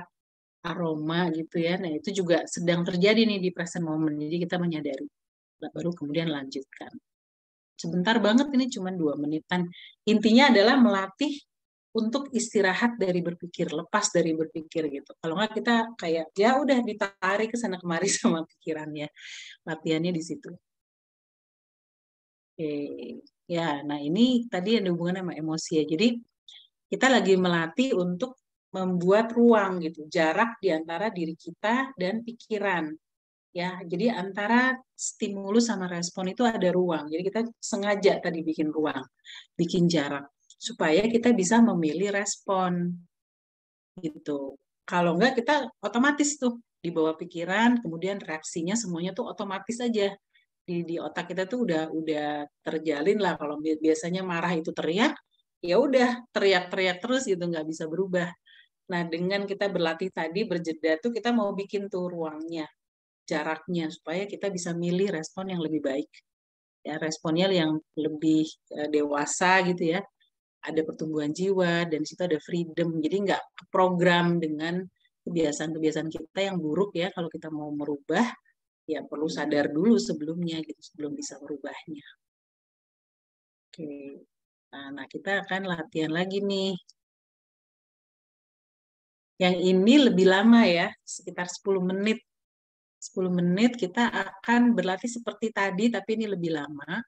aroma gitu ya. Nah, itu juga sedang terjadi nih di present moment. Jadi kita menyadari. Baru kemudian lanjutkan. Sebentar banget ini cuma 2 menitan. Intinya adalah melatih untuk istirahat dari berpikir, lepas dari berpikir gitu. Kalau nggak kita kayak ya udah ditarik ke sana kemari sama pikirannya. Latihannya di situ. Oke. Ya, nah ini tadi ada hubungan sama emosi ya. Jadi kita lagi melatih untuk membuat ruang gitu, jarak di antara diri kita dan pikiran. Ya, jadi antara stimulus sama respon itu ada ruang. Jadi kita sengaja tadi bikin ruang, bikin jarak supaya kita bisa memilih respon gitu. Kalau enggak kita otomatis tuh di bawah pikiran, kemudian reaksinya semuanya tuh otomatis aja. Di otak kita tuh udah terjalin lah, kalau biasanya marah itu teriak, ya udah teriak-teriak terus gitu, nggak bisa berubah. Nah, dengan kita berlatih tadi berjeda tuh kita mau bikin tuh ruangnya, jaraknya supaya kita bisa milih respon yang lebih baik. Ya, responnya yang lebih dewasa gitu ya. Ada pertumbuhan jiwa dan di situ ada freedom. Jadi nggak program dengan kebiasaan-kebiasaan kita yang buruk ya. Kalau kita mau merubah, ya perlu sadar dulu sebelumnya gitu, sebelum bisa merubahnya. Oke. Nah, kita akan latihan lagi nih. Yang ini lebih lama ya, sekitar 10 menit. 10 menit kita akan berlatih seperti tadi, tapi ini lebih lama.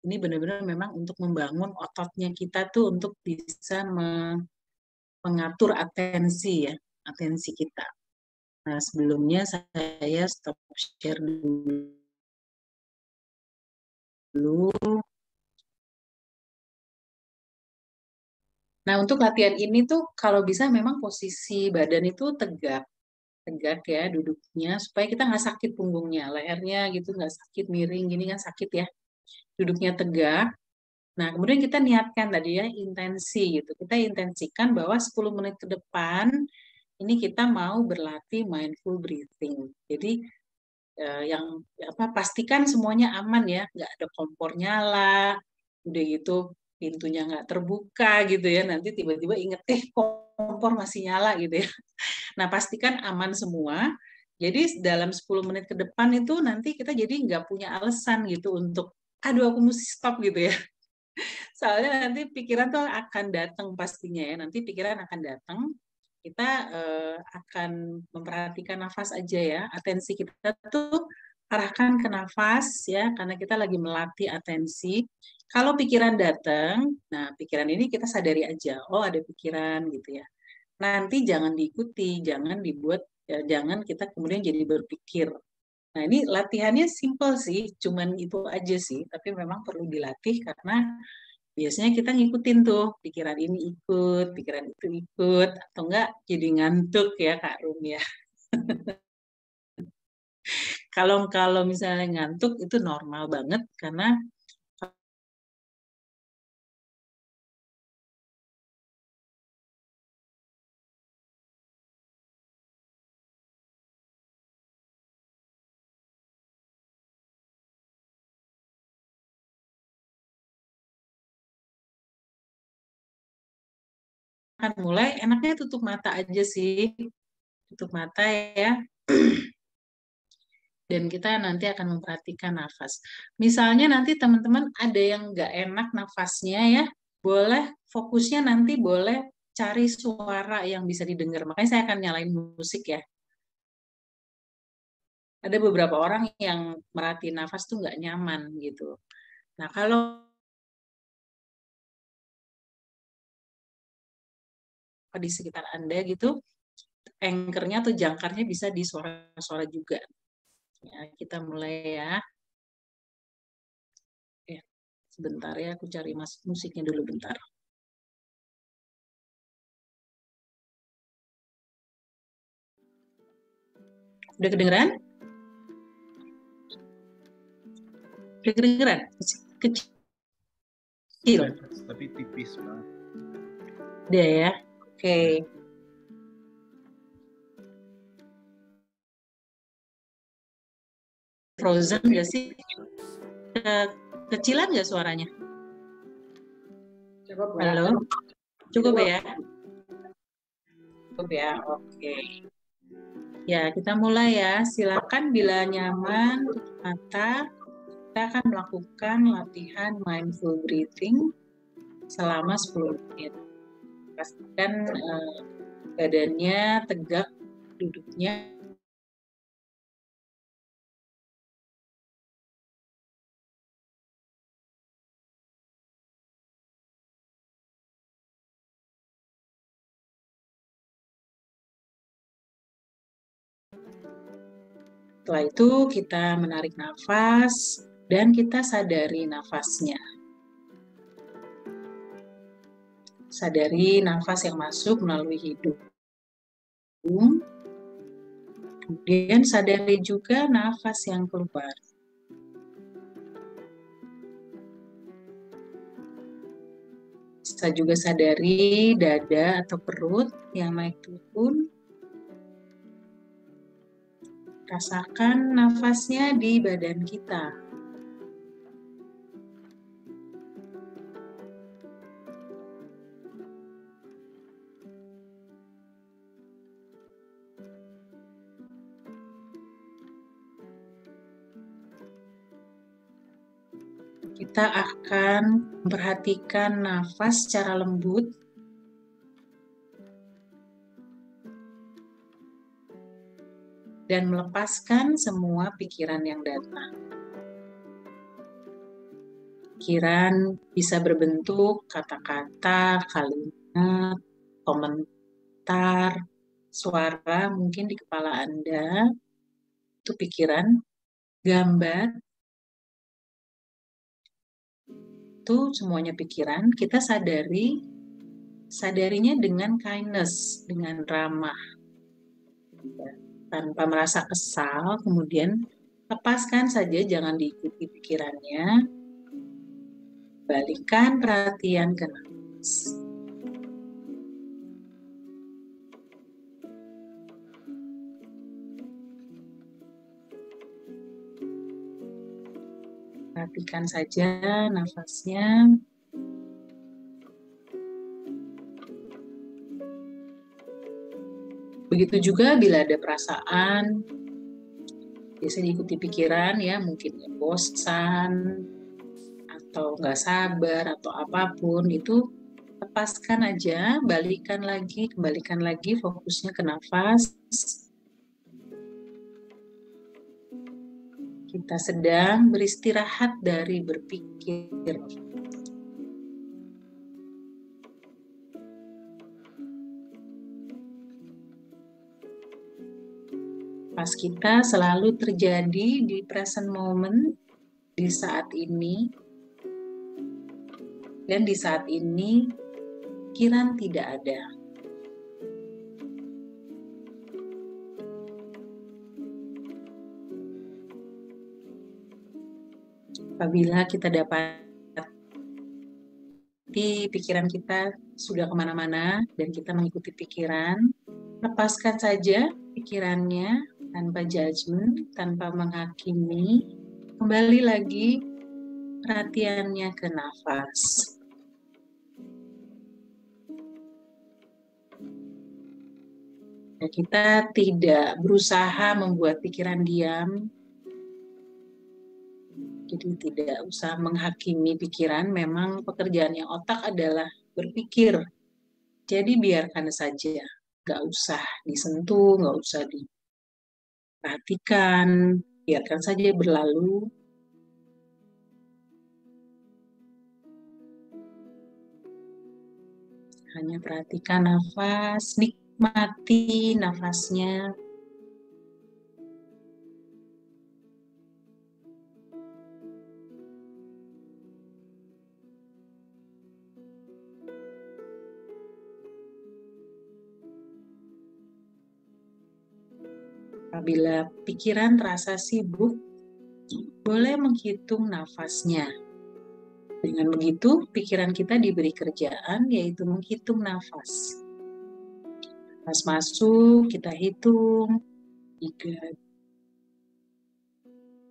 Ini benar-benar memang untuk membangun ototnya kita tuh untuk bisa mengatur atensi ya, atensi kita. Nah, sebelumnya saya stop share dulu. Nah, untuk latihan ini tuh kalau bisa memang posisi badan itu tegak ya duduknya, supaya kita nggak sakit punggungnya, lehernya gitu nggak sakit, miring gini kan sakit ya. Duduknya tegak. Nah, kemudian kita niatkan tadi ya intensi gitu. Kita intensikan bahwa 10 menit ke depan ini kita mau berlatih mindful breathing. Jadi pastikan semuanya aman ya, nggak ada kompor nyala, udah gitu pintunya nggak terbuka gitu ya, nanti tiba-tiba inget kompor masih nyala gitu ya. Nah, pastikan aman semua. Jadi dalam 10 menit ke depan itu nanti kita jadi nggak punya alasan gitu untuk aduh aku mesti stop gitu ya. Soalnya nanti pikiran tuh akan datang pastinya ya. Nanti pikiran akan datang. Kita akan memperhatikan nafas aja ya. Atensi kita tuh arahkan ke nafas ya, karena kita lagi melatih atensi. Kalau pikiran datang, nah pikiran ini kita sadari aja. Oh ada pikiran gitu ya. Nanti jangan diikuti, jangan dibuat, ya, jangan kita kemudian jadi berpikir. Nah ini latihannya simple sih, cuman itu aja sih. Tapi memang perlu dilatih karena biasanya kita ngikutin tuh, pikiran ini ikut, pikiran itu ikut, atau enggak jadi ngantuk ya Kak Rum ya. Kalau misalnya ngantuk itu normal banget karena akan mulai, enaknya tutup mata aja sih. Tutup mata ya. Dan kita nanti akan memperhatikan nafas. Misalnya nanti teman-teman ada yang nggak enak nafasnya ya, boleh fokusnya nanti boleh cari suara yang bisa didengar. Makanya saya akan nyalain musik ya. Ada beberapa orang yang merhatiin nafas tuh nggak nyaman gitu. Nah kalau di sekitar Anda gitu, anchor-nya atau jangkarnya bisa di suara-suara juga. Ya, kita mulai ya. Sebentar ya, aku cari musiknya dulu bentar. Udah kedengeran? Udah kedengeran? Kecil. Tapi tipis banget. Udah ya, oke. Frozen nggak sih? Kecilan nggak suaranya? Cukup, halo? Cukup ya? Cukup ya, oke. Ya, kita mulai ya. Silakan bila nyaman, tutup mata. Kita akan melakukan latihan mindful breathing selama 10 menit. Pastikan badannya tegak, duduknya. Setelah itu kita menarik nafas dan kita sadari nafasnya. Sadari nafas yang masuk melalui hidung. Kemudian sadari juga nafas yang keluar. Bisa juga sadari dada atau perut yang naik turun. Rasakan nafasnya di badan kita. Kita akan memperhatikan nafas secara lembut. Dan melepaskan semua pikiran yang datang. Pikiran bisa berbentuk kata-kata, kalimat, komentar, suara mungkin di kepala Anda. Itu pikiran, gambar. Itu semuanya pikiran. Kita sadarinya dengan kindness, dengan ramah. Tanpa merasa kesal, kemudian lepaskan saja, jangan diikuti pikirannya. Balikkan perhatian ke nafas. Perhatikan saja nafasnya. Begitu juga bila ada perasaan, biasanya diikuti pikiran ya, mungkin bosan, atau nggak sabar atau apapun itu lepaskan aja, kembalikan lagi fokusnya ke nafas. Kita sedang beristirahat dari berpikir. Pas kita selalu terjadi di present moment, di saat ini, dan di saat ini pikiran tidak ada. Apabila kita dapat pikiran kita sudah kemana-mana dan kita mengikuti pikiran, lepaskan saja pikirannya tanpa judgment, tanpa menghakimi, kembali lagi perhatiannya ke nafas. Dan kita tidak berusaha membuat pikiran diam, jadi tidak usah menghakimi pikiran, memang pekerjaannya otak adalah berpikir. Jadi biarkan saja, nggak usah disentuh, nggak usah diperhatikan, biarkan saja berlalu. Hanya perhatikan nafas, nikmati nafasnya. Apabila pikiran terasa sibuk, boleh menghitung nafasnya. Dengan begitu, pikiran kita diberi kerjaan, yaitu menghitung nafas. Nafas masuk, kita hitung. 3,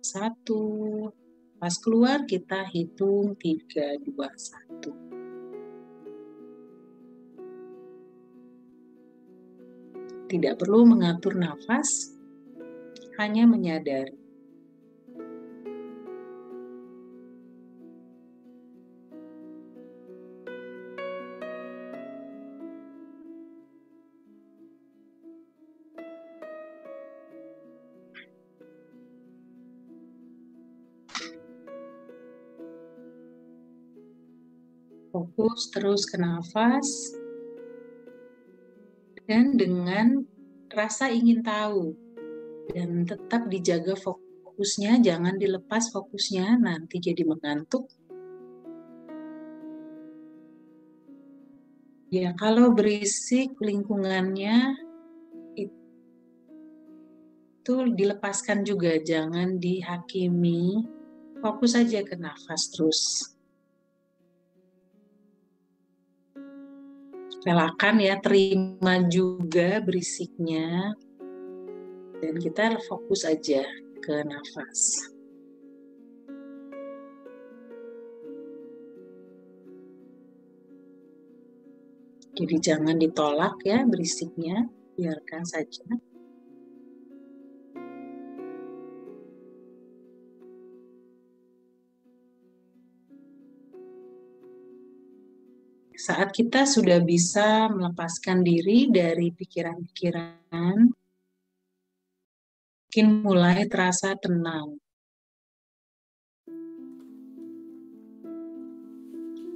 1. Pas keluar, kita hitung 3, 2, 1. Tidak perlu mengatur nafas, hanya menyadari. Fokus terus ke nafas, dan dengan rasa ingin tahu, dan tetap dijaga fokusnya, jangan dilepas fokusnya, nanti jadi mengantuk. Ya, kalau berisik lingkungannya, itu dilepaskan juga, jangan dihakimi, fokus saja ke nafas terus. Relakan ya, terima juga berisiknya, dan kita fokus aja ke nafas. Jadi jangan ditolak ya berisiknya, biarkan saja. Saat kita sudah bisa melepaskan diri dari pikiran-pikiran, mungkin mulai terasa tenang.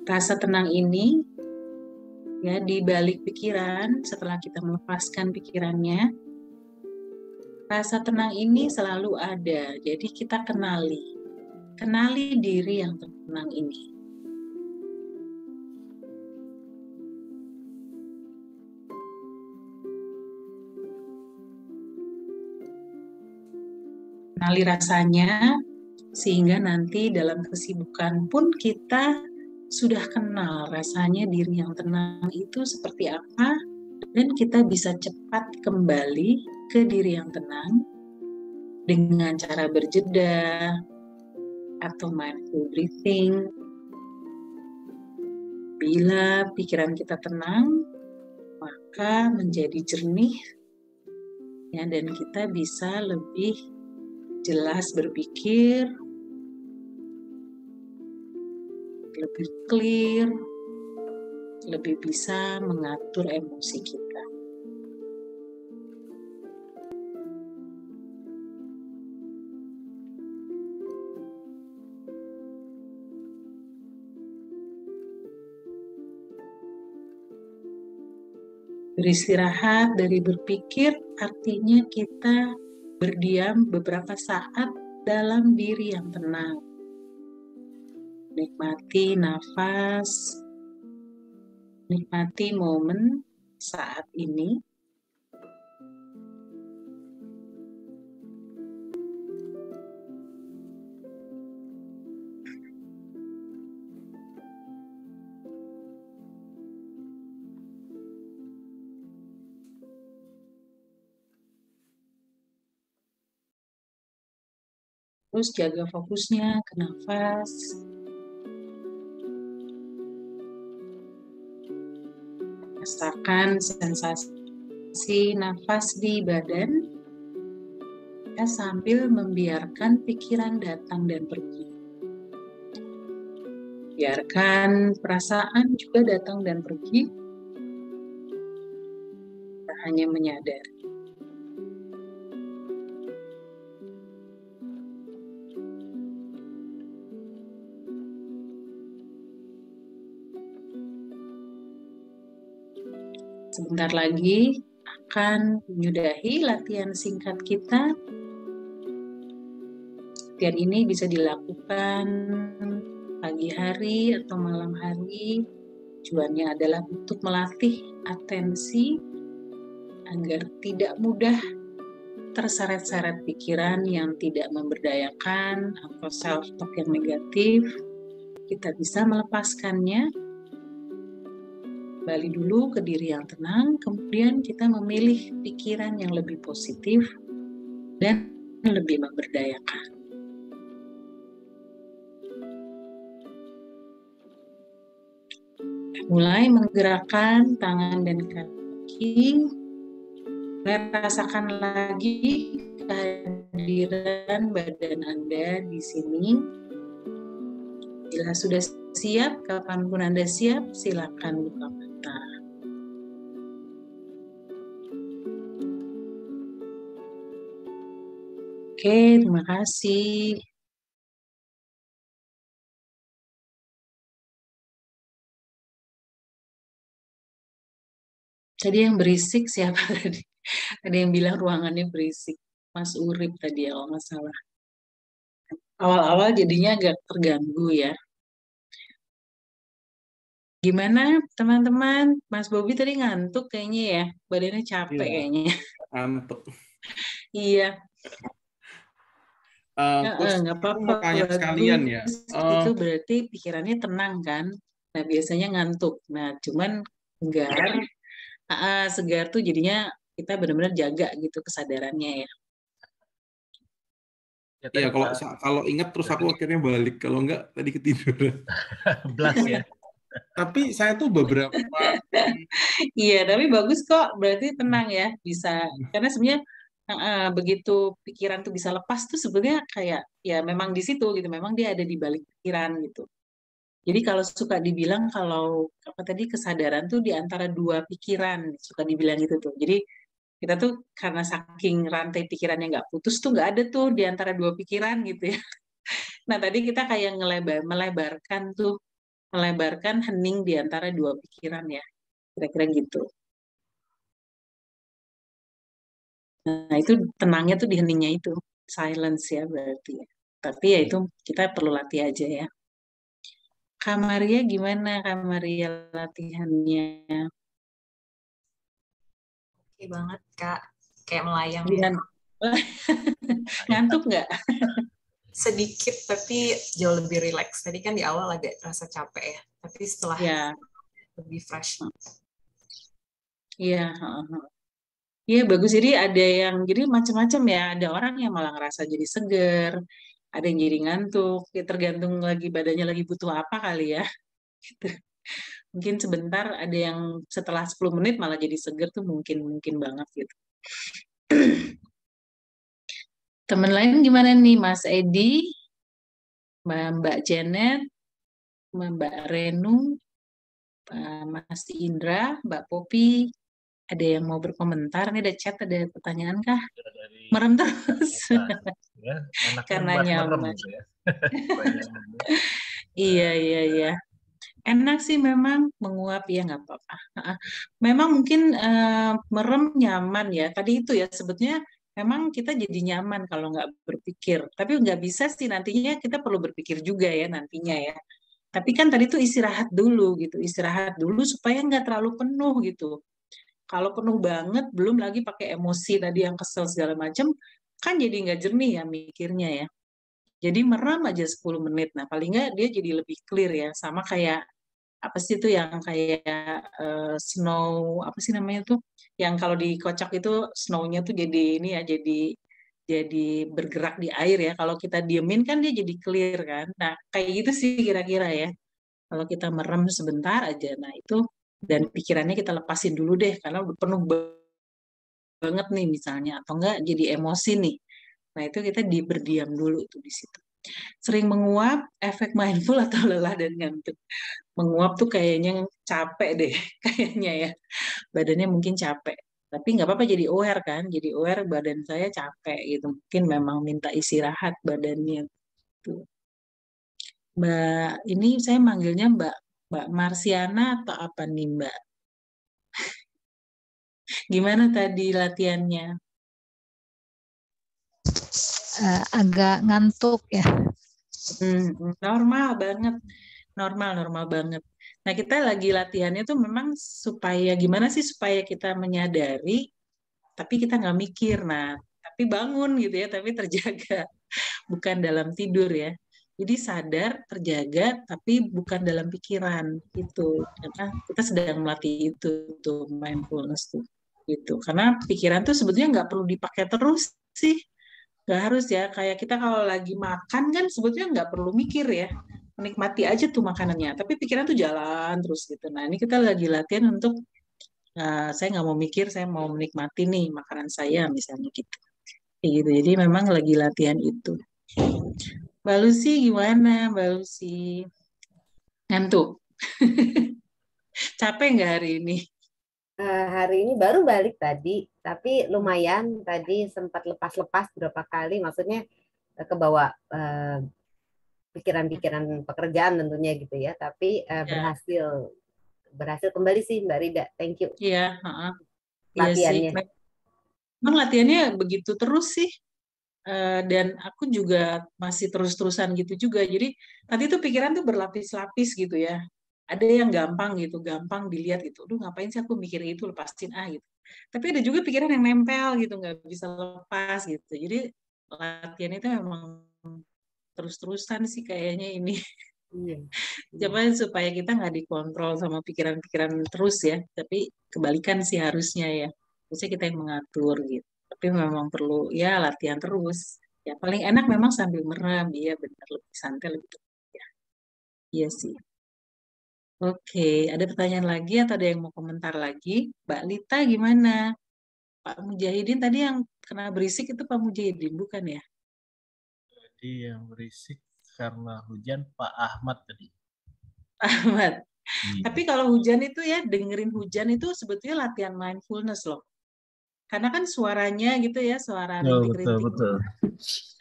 Rasa tenang ini, ya, di balik pikiran, setelah kita melepaskan pikirannya, rasa tenang ini selalu ada. Jadi kita kenali diri yang tenang ini. Kenali rasanya, sehingga nanti dalam kesibukan pun kita sudah kenal rasanya diri yang tenang itu seperti apa, dan kita bisa cepat kembali ke diri yang tenang dengan cara berjeda atau mindful breathing. Bila pikiran kita tenang, maka menjadi jernih, ya, dan kita bisa lebih jelas berpikir, lebih clear, lebih bisa mengatur emosi kita. Beristirahat dari berpikir artinya kita berdiam beberapa saat dalam diri yang tenang. Nikmati nafas, nikmati momen saat ini. Terus jaga fokusnya ke nafas. Rasakan sensasi nafas di badan ya, sambil membiarkan pikiran datang dan pergi. Biarkan perasaan juga datang dan pergi. Kita hanya menyadari. Sebentar lagi akan menyudahi latihan singkat kita. Latihan ini bisa dilakukan pagi hari atau malam hari. Tujuannya adalah untuk melatih atensi agar tidak mudah terseret-seret pikiran yang tidak memberdayakan atau self-talk yang negatif. Kita bisa melepaskannya. Kembali dulu ke diri yang tenang, kemudian kita memilih pikiran yang lebih positif dan lebih memberdayakan. Mulai menggerakkan tangan dan kaki, rasakan lagi kehadiran badan Anda di sini. Bila sudah siap, kapanpun Anda siap, silakan buka mata. Oke, terima kasih. Tadi yang berisik siapa tadi? Ada yang bilang ruangannya berisik. Mas Urip tadi ya, kalau nggak salah. Awal-awal jadinya agak terganggu ya. Gimana teman-teman? Mas Bobi tadi ngantuk kayaknya ya. Badannya capek kayaknya. Ngantuk. Iya. Nggak apa-apa. Tanya sekalian ya. Itu berarti pikirannya tenang kan? Nah biasanya ngantuk. Nah cuman segar tuh jadinya kita benar-benar jaga gitu kesadarannya ya. Iya, kalau ingat terus aku akhirnya balik. Kalau enggak tadi ketiduran. Blas ya. Tapi saya tuh beberapa Iya, tapi bagus kok. Berarti tenang ya, bisa. Karena sebenarnya begitu pikiran tuh bisa lepas tuh sebenarnya kayak ya memang di situ gitu. Memang dia ada di balik pikiran gitu. Jadi kalau suka dibilang kalau apa tadi kesadaran tuh di antara dua pikiran, suka dibilang gitu tuh. Jadi kita tuh karena saking rantai pikirannya nggak putus tuh nggak ada tuh di antara dua pikiran gitu ya. Nah tadi kita kayak melebarkan hening di antara dua pikiran ya, kira-kira gitu. Nah itu tenangnya tuh di heningnya itu, silence ya berarti ya. Tapi ya itu kita perlu latih aja ya. Kak Maria gimana Kak Maria latihannya? Oke banget Kak, kayak melayang. Ngantuk nggak? Sedikit tapi jauh lebih rileks. Tadi kan di awal agak rasa capek ya, tapi setelah lebih fresh. Iya, iya bagus. Jadi ada yang jadi macam-macam ya. Ada orang yang malah ngerasa jadi seger, ada yang jadi ngantuk. Ya tergantung lagi badannya lagi butuh apa kali ya. Gitu. Mungkin sebentar ada yang setelah 10 menit malah jadi seger tuh mungkin banget gitu. Teman lain gimana nih Mas Edi, Mbak Janet, Mbak Renu, Mas Indra, Mbak Popi, ada yang mau berkomentar? Nih ada chat, ada pertanyaan kah? Merem terus. Ya, Karena nyaman. Gitu ya. Iya. Enak sih memang menguap ya, nggak apa-apa. Memang mungkin merem nyaman ya. Tadi itu ya sebetulnya memang kita jadi nyaman kalau nggak berpikir. Tapi nggak bisa sih, nantinya kita perlu berpikir juga ya nantinya ya. Tapi kan tadi tuh istirahat dulu gitu, istirahat dulu supaya nggak terlalu penuh gitu. Kalau penuh banget, belum lagi pakai emosi tadi yang kesel segala macam, kan jadi nggak jernih ya mikirnya ya. Jadi merem aja 10 menit. Nah paling nggak dia jadi lebih clear ya. Sama kayak apa sih itu yang kayak snow, apa sih namanya tuh? Yang kalau dikocok itu snow-nya tuh jadi ini ya, jadi bergerak di air ya. Kalau kita diemin kan dia jadi clear kan. Nah kayak gitu sih kira-kira ya. Kalau kita merem sebentar aja, nah itu dan pikirannya kita lepasin dulu deh karena udah penuh banget nih misalnya, atau enggak jadi emosi nih. Nah itu kita berdiam dulu tuh di situ. Sering menguap, efek mindful atau lelah dan ngantuk. Menguap tuh kayaknya capek deh, kayaknya ya. Badannya mungkin capek. Tapi nggak apa-apa jadi aware kan, jadi aware badan saya capek gitu. Mungkin memang minta istirahat badannya. Tuh. Mbak, ini saya manggilnya Mbak Marsiana atau apa nih Mbak? Gimana tadi latihannya? Agak ngantuk ya. Normal banget, normal banget. Nah kita lagi latihannya tuh memang supaya gimana sih supaya kita menyadari, tapi kita nggak mikir. Nah tapi bangun gitu ya, tapi terjaga, bukan dalam tidur ya. Jadi sadar, terjaga, tapi bukan dalam pikiran itu. Karena kita sedang melatih itu tuh mindfulness tuh. Gitu. Karena pikiran tuh sebetulnya nggak perlu dipakai terus sih. Nggak harus ya. Kayak kita kalau lagi makan kan sebetulnya nggak perlu mikir ya. Menikmati aja tuh makanannya. Tapi pikiran tuh jalan terus gitu. Nah ini kita lagi latihan untuk saya nggak mau mikir, saya mau menikmati nih makanan saya misalnya gitu. Kayak gitu. Jadi memang lagi latihan itu. Mbak Lucy gimana, Mbak Lucy? Ngantuk? Capek nggak hari ini? Hari ini baru balik tadi, tapi lumayan tadi sempat lepas-lepas beberapa kali, maksudnya kebawa pikiran-pikiran pekerjaan tentunya gitu ya, tapi berhasil kembali sih Mbak Rida, thank you. Iya, latihannya. Iya sih. Memang latihannya begitu terus sih. Dan aku juga masih terus-terusan gitu juga. Jadi nanti tuh pikiran tuh berlapis-lapis gitu ya. Ada yang gampang gitu, gampang dilihat gitu. Aduh ngapain sih aku mikir itu, lepasin gitu. Tapi ada juga pikiran yang nempel gitu, nggak bisa lepas gitu. Jadi latihan itu memang terus-terusan sih kayaknya ini. Coba supaya kita nggak dikontrol sama pikiran-pikiran terus ya. Tapi kebalikan sih harusnya ya. Harusnya kita yang mengatur gitu. Tapi memang perlu ya latihan terus. Ya paling enak memang sambil merem, iya benar lebih santai lebih ya. Iya sih. Oke, ada pertanyaan lagi atau ada yang mau komentar lagi? Mbak Lita gimana? Pak Mujahidin tadi yang kena berisik itu Pak Mujahidin bukan ya? Jadi yang berisik karena hujan Pak Ahmad tadi. Ahmad. Tapi kalau hujan itu ya dengerin hujan itu sebetulnya latihan mindfulness loh. Karena kan suaranya gitu ya, suara rintik-rintik. Betul.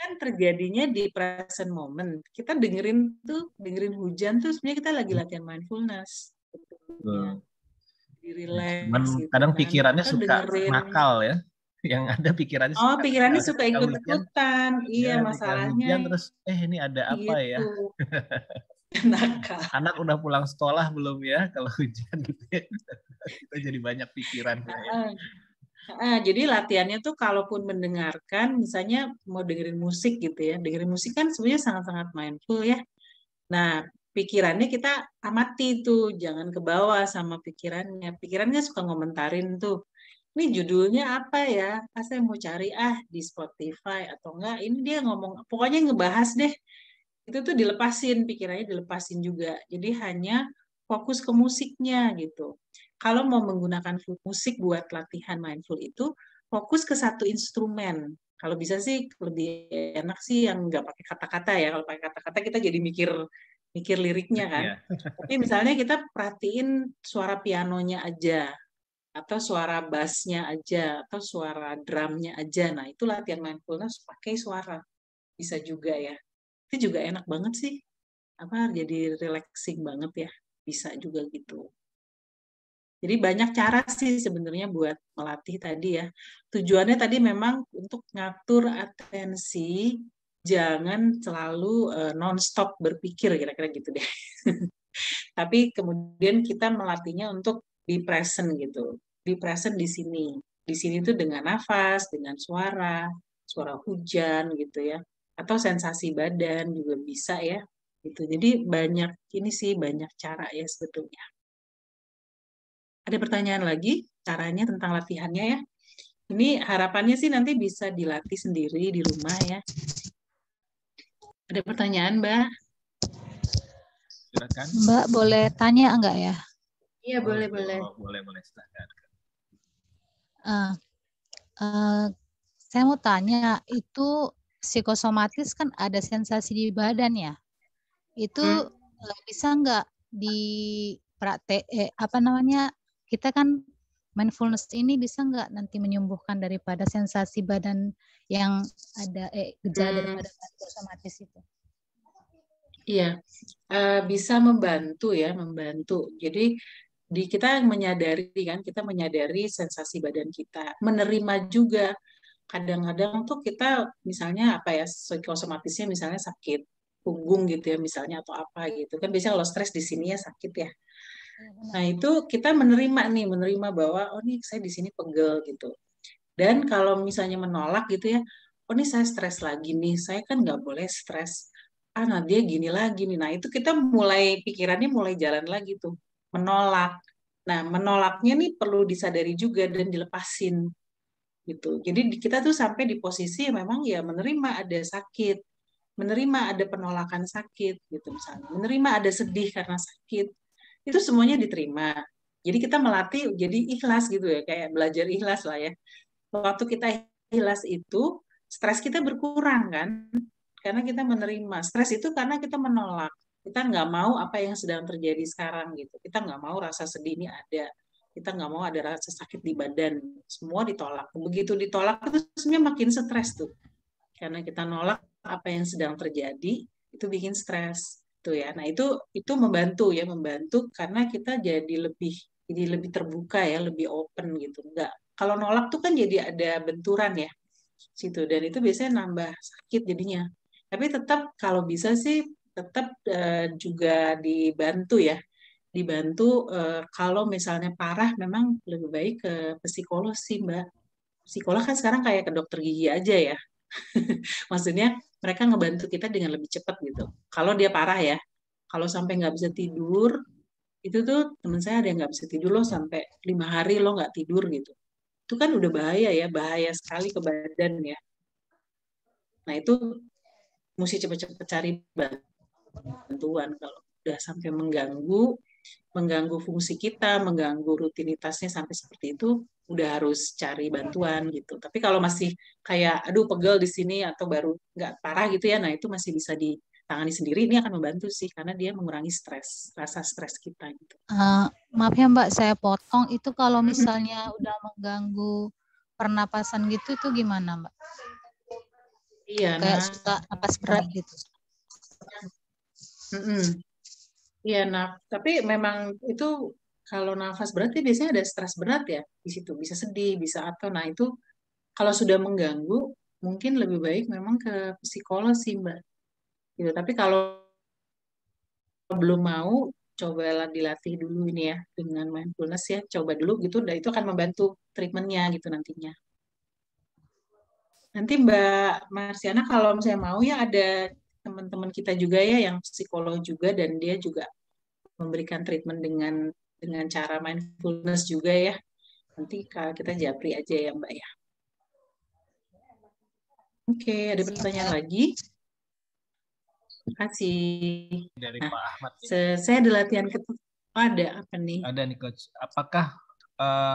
Kan terjadinya di present moment. Kita dengerin hujan tuh sebenarnya kita lagi latihan mindfulness. Ya. Di relax. Cuman gitu, kadang kan. pikirannya Kita suka dengerin. nakal ya. Yang ada pikirannya pikirannya suka ikut-ikutan. Iya, masalahnya. Hujan, terus ini ada apa gitu. ya? Nakal. Anak udah pulang sekolah belum ya? Kalau hujan gitu ya. Kita jadi banyak pikiran. Jadi latihannya tuh kalaupun mendengarkan, misalnya mau dengerin musik gitu ya, dengerin musik kan sebenarnya sangat-sangat mindful ya. Nah, pikirannya kita amati tuh, jangan ke bawah sama pikirannya. Pikirannya suka ngomentarin tuh, ini judulnya apa ya? Saya mau cari di Spotify atau enggak. Ini dia ngomong, pokoknya ngebahas deh. Itu tuh dilepasin, pikirannya dilepasin juga. Jadi hanya fokus ke musiknya gitu. Kalau mau menggunakan musik buat latihan mindful itu, fokus ke satu instrumen. Kalau bisa sih lebih enak sih yang nggak pakai kata-kata ya. Kalau pakai kata-kata kita jadi mikir mikir liriknya kan. Tapi misalnya kita perhatiin suara pianonya aja, atau suara bassnya aja, atau suara drumnya aja. Nah, itu latihan mindfulness pakai suara. Bisa juga ya. Itu juga enak banget sih. Jadi relaxing banget ya. Bisa juga gitu. Jadi banyak cara sih sebenarnya buat melatih tadi ya. Tujuannya tadi memang untuk ngatur atensi, jangan selalu non-stop berpikir, kira-kira gitu deh. Tapi kemudian kita melatihnya untuk be present gitu. Be present di sini. Di sini tuh dengan nafas, dengan suara hujan gitu ya. Atau sensasi badan juga bisa ya. Gitu. Jadi banyak cara ya sebetulnya. Ada pertanyaan lagi caranya tentang latihannya ya. Ini harapannya sih nanti bisa dilatih sendiri di rumah ya. Ada pertanyaan, Mbak? Silakan. Mbak, boleh tanya enggak ya? Iya, boleh. Boleh, silakan. Saya mau tanya, itu psikosomatis kan ada sensasi di badan ya? Itu bisa enggak kita kan mindfulness ini bisa enggak nanti menyembuhkan daripada sensasi badan yang ada gejala daripada psikosomatis itu? Iya, bisa membantu ya, membantu. Jadi kita menyadari sensasi badan kita, menerima juga. Kadang-kadang tuh kita misalnya psikosomatisnya misalnya sakit punggung gitu ya misalnya atau apa gitu kan, biasanya kalau stres di sini ya sakit ya. Nah itu kita menerima bahwa nih saya di sini pegel gitu. Dan kalau misalnya menolak gitu ya, nih saya stres lagi nih, saya kan nggak boleh stres. Nah dia gini lagi nih. Nah itu kita pikirannya mulai jalan lagi tuh, menolak. Nah menolaknya nih perlu disadari juga dan dilepasin gitu. Jadi kita tuh sampai di posisi memang ya menerima ada sakit, menerima ada penolakan sakit gitu misalnya, menerima ada sedih karena sakit, itu semuanya diterima. Jadi kita melatih jadi ikhlas gitu ya, kayak belajar ikhlas lah ya. Waktu kita ikhlas itu stres kita berkurang kan, karena kita menerima. Stres itu karena kita menolak, kita nggak mau apa yang sedang terjadi sekarang gitu, kita nggak mau rasa sedih ini ada, kita nggak mau ada rasa sakit di badan, semua ditolak. Begitu ditolak itu sebenarnya makin stres tuh, karena kita nolak apa yang sedang terjadi, itu bikin stres tuh ya. Nah itu membantu karena kita jadi lebih terbuka ya, lebih open gitu. Enggak, kalau nolak tuh kan jadi ada benturan ya situ, dan itu biasanya nambah sakit jadinya. Tapi tetap kalau bisa sih tetap juga dibantu ya. Kalau misalnya parah memang lebih baik ke psikolog sih, Mbak. Psikolog kan sekarang kayak ke dokter gigi aja ya. Maksudnya mereka ngebantu kita dengan lebih cepat gitu. Kalau dia parah ya. Kalau sampai nggak bisa tidur, itu tuh teman saya ada yang nggak bisa tidur loh sampai 5 hari lo nggak tidur gitu. Itu kan udah bahaya ya, bahaya sekali ke badan ya. Nah itu mesti cepet-cepet cari bantuan kalau udah sampai mengganggu fungsi kita, mengganggu rutinitasnya sampai seperti itu, udah harus cari bantuan gitu. Tapi kalau masih kayak aduh pegel di sini atau baru nggak parah gitu ya, nah itu masih bisa ditangani sendiri. Ini akan membantu sih karena dia mengurangi rasa stres kita gitu. Maaf ya Mbak, saya potong. Itu kalau misalnya udah mengganggu pernapasan gitu, itu gimana Mbak? Iya, kayak suka napas berat gitu. Iya, tapi memang itu kalau nafas berat biasanya ada stres berat ya di situ, bisa sedih, bisa apa. Nah itu kalau sudah mengganggu, mungkin lebih baik memang ke psikolog sih Mbak. Gitu. Tapi kalau belum mau, coba dilatih dulu ini ya dengan mindfulness ya, coba dulu gitu, dan itu akan membantu treatmentnya gitu nantinya. Nanti Mbak Marsiana kalau misalnya mau ya ada teman-teman kita juga ya yang psikolog juga, dan dia juga memberikan treatment dengan cara mindfulness juga ya. Nanti kita japri aja ya Mbak ya. Oke, ada pertanyaan lagi? Terima kasih. Dari Pak Ahmad. Saya ada latihan ada apa nih? Ada nih Coach. Apakah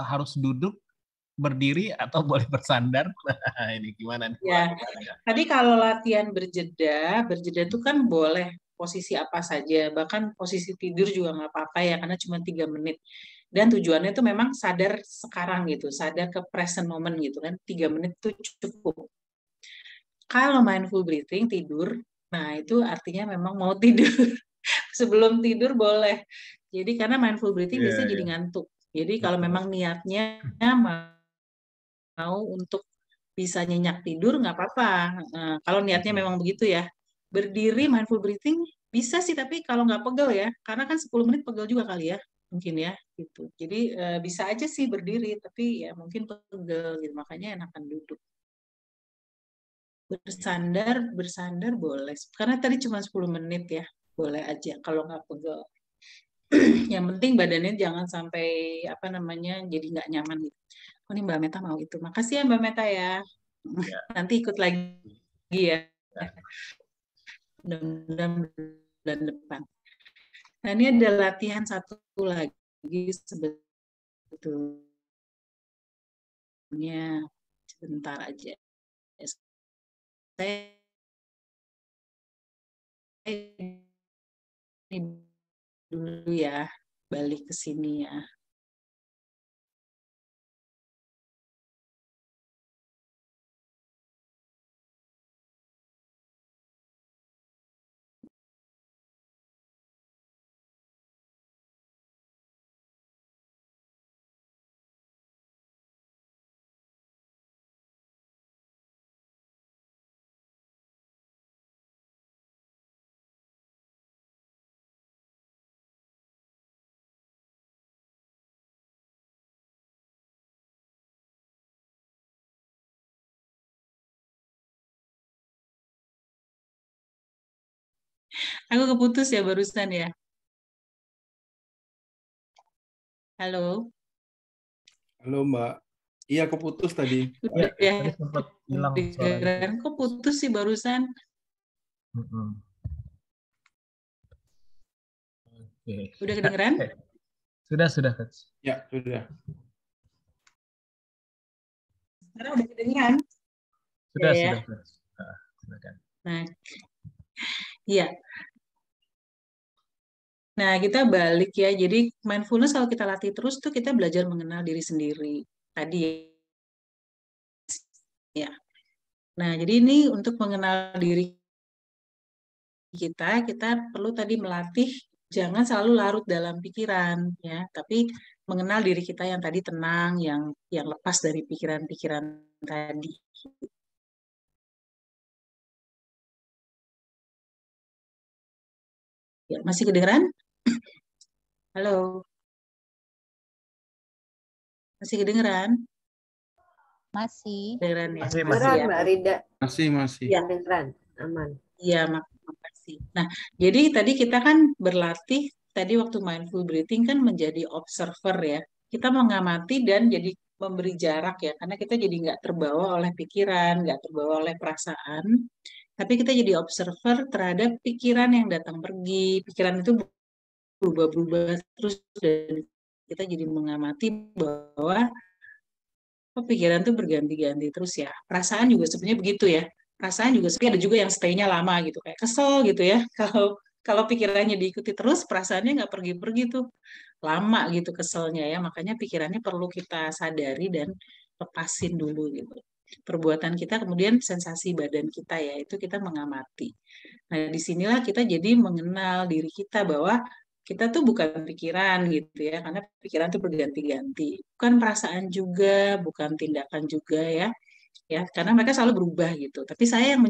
harus duduk, berdiri, atau boleh bersandar? Ini gimana nih? Ya, tadi kalau latihan berjeda itu kan boleh posisi apa saja, bahkan posisi tidur juga nggak apa-apa ya, karena cuma 3 menit. Dan tujuannya itu memang sadar sekarang gitu, sadar ke present moment gitu kan, 3 menit itu cukup. Kalau mindful breathing tidur, nah itu artinya memang mau tidur. Sebelum tidur boleh. Jadi karena mindful breathing biasanya jadi ngantuk. Jadi kalau memang niatnya mau untuk bisa nyenyak tidur nggak apa-apa. Kalau niatnya memang begitu ya. Berdiri mindful breathing bisa sih, tapi kalau nggak pegel ya, karena kan 10 menit pegel juga kali ya, mungkin ya gitu. Jadi bisa aja sih berdiri, tapi ya mungkin pegel gitu, makanya enakan duduk. Bersandar boleh. Karena tadi cuma 10 menit ya, boleh aja kalau nggak pegel. Yang penting badannya jangan sampai apa namanya jadi nggak nyaman gitu. Oh ini Mbak Meta mau itu. Makasih ya Mbak Meta ya. Nanti ikut lagi ya. Mudah-mudahan bulan depan. Nah ini ada latihan satu lagi sebetulnya. Sebentar aja. Saya ini dulu ya, balik ke sini ya. Aku keputus ya barusan ya. Halo. Halo Mbak. Iya keputus tadi. Udah ya. Tadi sempat hilang suaranya. Kok putus sih barusan? Oke. Udah kedengeran? Sudah. Ya, sudah. Sekarang udah kedengeran? Sudah. Ya. Silakan. Nah, iya. Nah, kita balik ya. Jadi mindfulness kalau kita latih terus tuh kita belajar mengenal diri sendiri. Tadi ya. Nah, jadi ini untuk mengenal diri kita perlu tadi melatih jangan selalu larut dalam pikiran ya, tapi mengenal diri kita yang tadi tenang, yang lepas dari pikiran-pikiran tadi. Ya, masih kedengeran? Halo. Masih kedengeran? Masih. Kedengeran ya? Masih, ya? Mbak Rida. Masih. Ya. Kedengeran, aman. Iya, makasih. Nah, jadi tadi kita kan berlatih, tadi waktu mindful breathing kan menjadi observer ya. Kita mengamati dan jadi memberi jarak ya, karena kita jadi nggak terbawa oleh pikiran, nggak terbawa oleh perasaan, tapi kita jadi observer terhadap pikiran yang datang pergi. Pikiran itu berubah-ubah terus, dan kita jadi mengamati bahwa pikiran tuh berganti-ganti terus ya. Perasaan juga sebenarnya begitu ya. Perasaan juga sebenarnya ada juga yang stay-nya lama gitu, kayak kesel gitu ya. Kalau pikirannya diikuti terus, perasaannya nggak pergi-pergi tuh. Lama gitu keselnya ya. Makanya pikirannya perlu kita sadari dan lepasin dulu gitu. Perbuatan kita, kemudian sensasi badan kita ya, itu kita mengamati. Nah, disinilah kita jadi mengenal diri kita bahwa kita tuh bukan pikiran gitu ya, karena pikiran tuh berganti-ganti. Bukan perasaan juga, bukan tindakan juga ya, karena mereka selalu berubah gitu. Tapi saya yang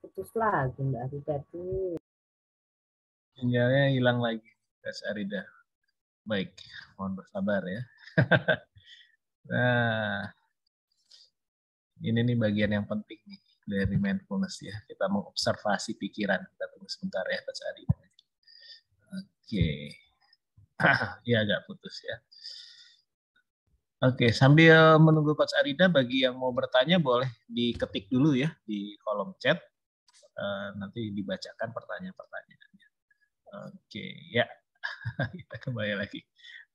Putus lagi Mbak Arida tuh. Sinyalnya hilang lagi, Mas Arida. Baik, mohon bersabar ya. Nah, ini nih bagian yang penting nih dari mindfulness ya. Kita mengobservasi pikiran. Kita tunggu sebentar ya, Mas Arida. Oke. Ya agak putus ya. Oke, sambil menunggu Coach Arida, bagi yang mau bertanya boleh diketik dulu ya di kolom chat. Nanti dibacakan pertanyaan-pertanyaannya. Oke, ya. Kita kembali lagi.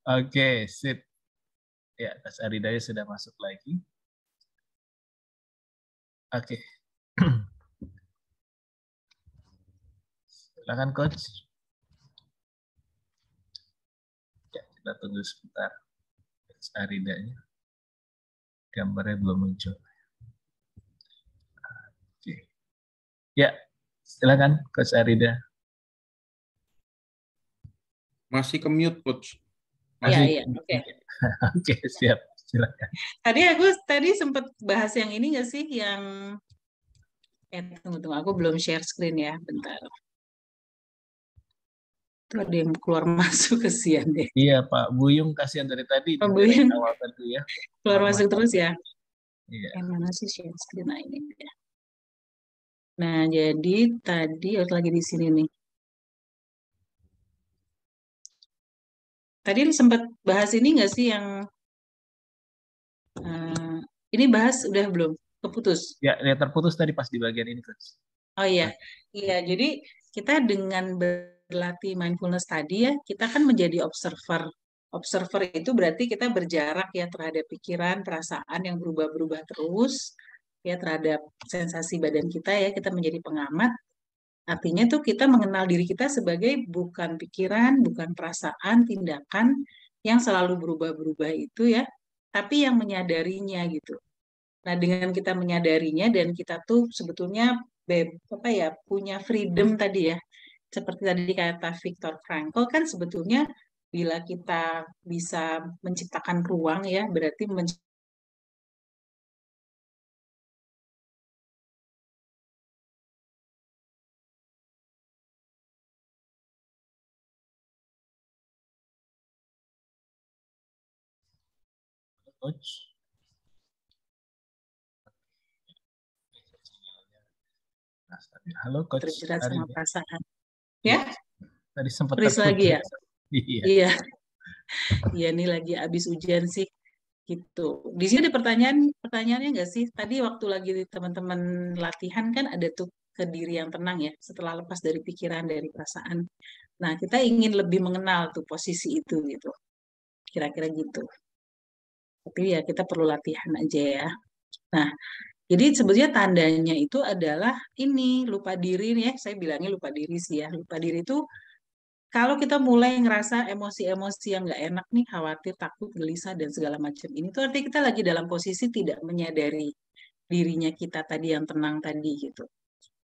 Oke, sip. Ya, Coach Aridaya sudah masuk lagi. Oke. Silakan Coach. Ya, kita tunggu sebentar. Coach Aridaya. Gambarnya belum muncul. Oke. Ya, silakan Coach Arida. Masih ke mute, Coach. Iya, oke. Oke, siap. Silakan. Tadi sempat bahas yang ini nggak sih, yang tunggu, aku belum share screen ya, bentar. Tuh ada yang keluar masuk, kesian deh. Iya, Pak Buyung kasihan dari tadi. Pak Buyung awal tadi ya. keluar masuk terus ya. Iya. Yang mana sih share screen? Nah, ini ya. Nah, jadi tadi lagi di sini nih. Tadi sempat bahas ini nggak sih yang ini bahas udah belum? Keputus? Ya, terputus tadi pas di bagian ini, Coach. Oh iya, jadi kita dengan berlatih mindfulness tadi ya, kita kan menjadi observer. Observer itu berarti kita berjarak ya terhadap pikiran, perasaan yang berubah-ubah terus, ya terhadap sensasi badan kita ya, kita menjadi pengamat. Artinya tuh kita mengenal diri kita sebagai bukan pikiran, bukan perasaan, tindakan yang selalu berubah-berubah itu ya, tapi yang menyadarinya gitu. Nah, dengan kita menyadarinya dan kita tuh sebetulnya punya freedom tadi ya. Seperti tadi kata Viktor Frankl kan sebetulnya bila kita bisa menciptakan ruang ya, berarti Coach. Halo Coach. Terjerat sama perasaan. Ya? Tadi sempat terus lagi ya? Iya. Iya, nih lagi habis ujian sih. Gitu. Di sini ada pertanyaannya nggak sih? Tadi waktu lagi teman-teman latihan kan ada tuh ke diri yang tenang ya, setelah lepas dari pikiran, dari perasaan. Nah, kita ingin lebih mengenal tuh posisi itu gitu. Kira-kira gitu. Tapi ya kita perlu latihan aja ya. Nah, jadi sebetulnya tandanya itu adalah ini, lupa diri nih ya. Saya bilangnya lupa diri sih ya. Lupa diri itu kalau kita mulai ngerasa emosi-emosi yang nggak enak nih, khawatir, takut, gelisah, dan segala macam. Ini tuh artinya kita lagi dalam posisi tidak menyadari dirinya kita tadi yang tenang tadi gitu.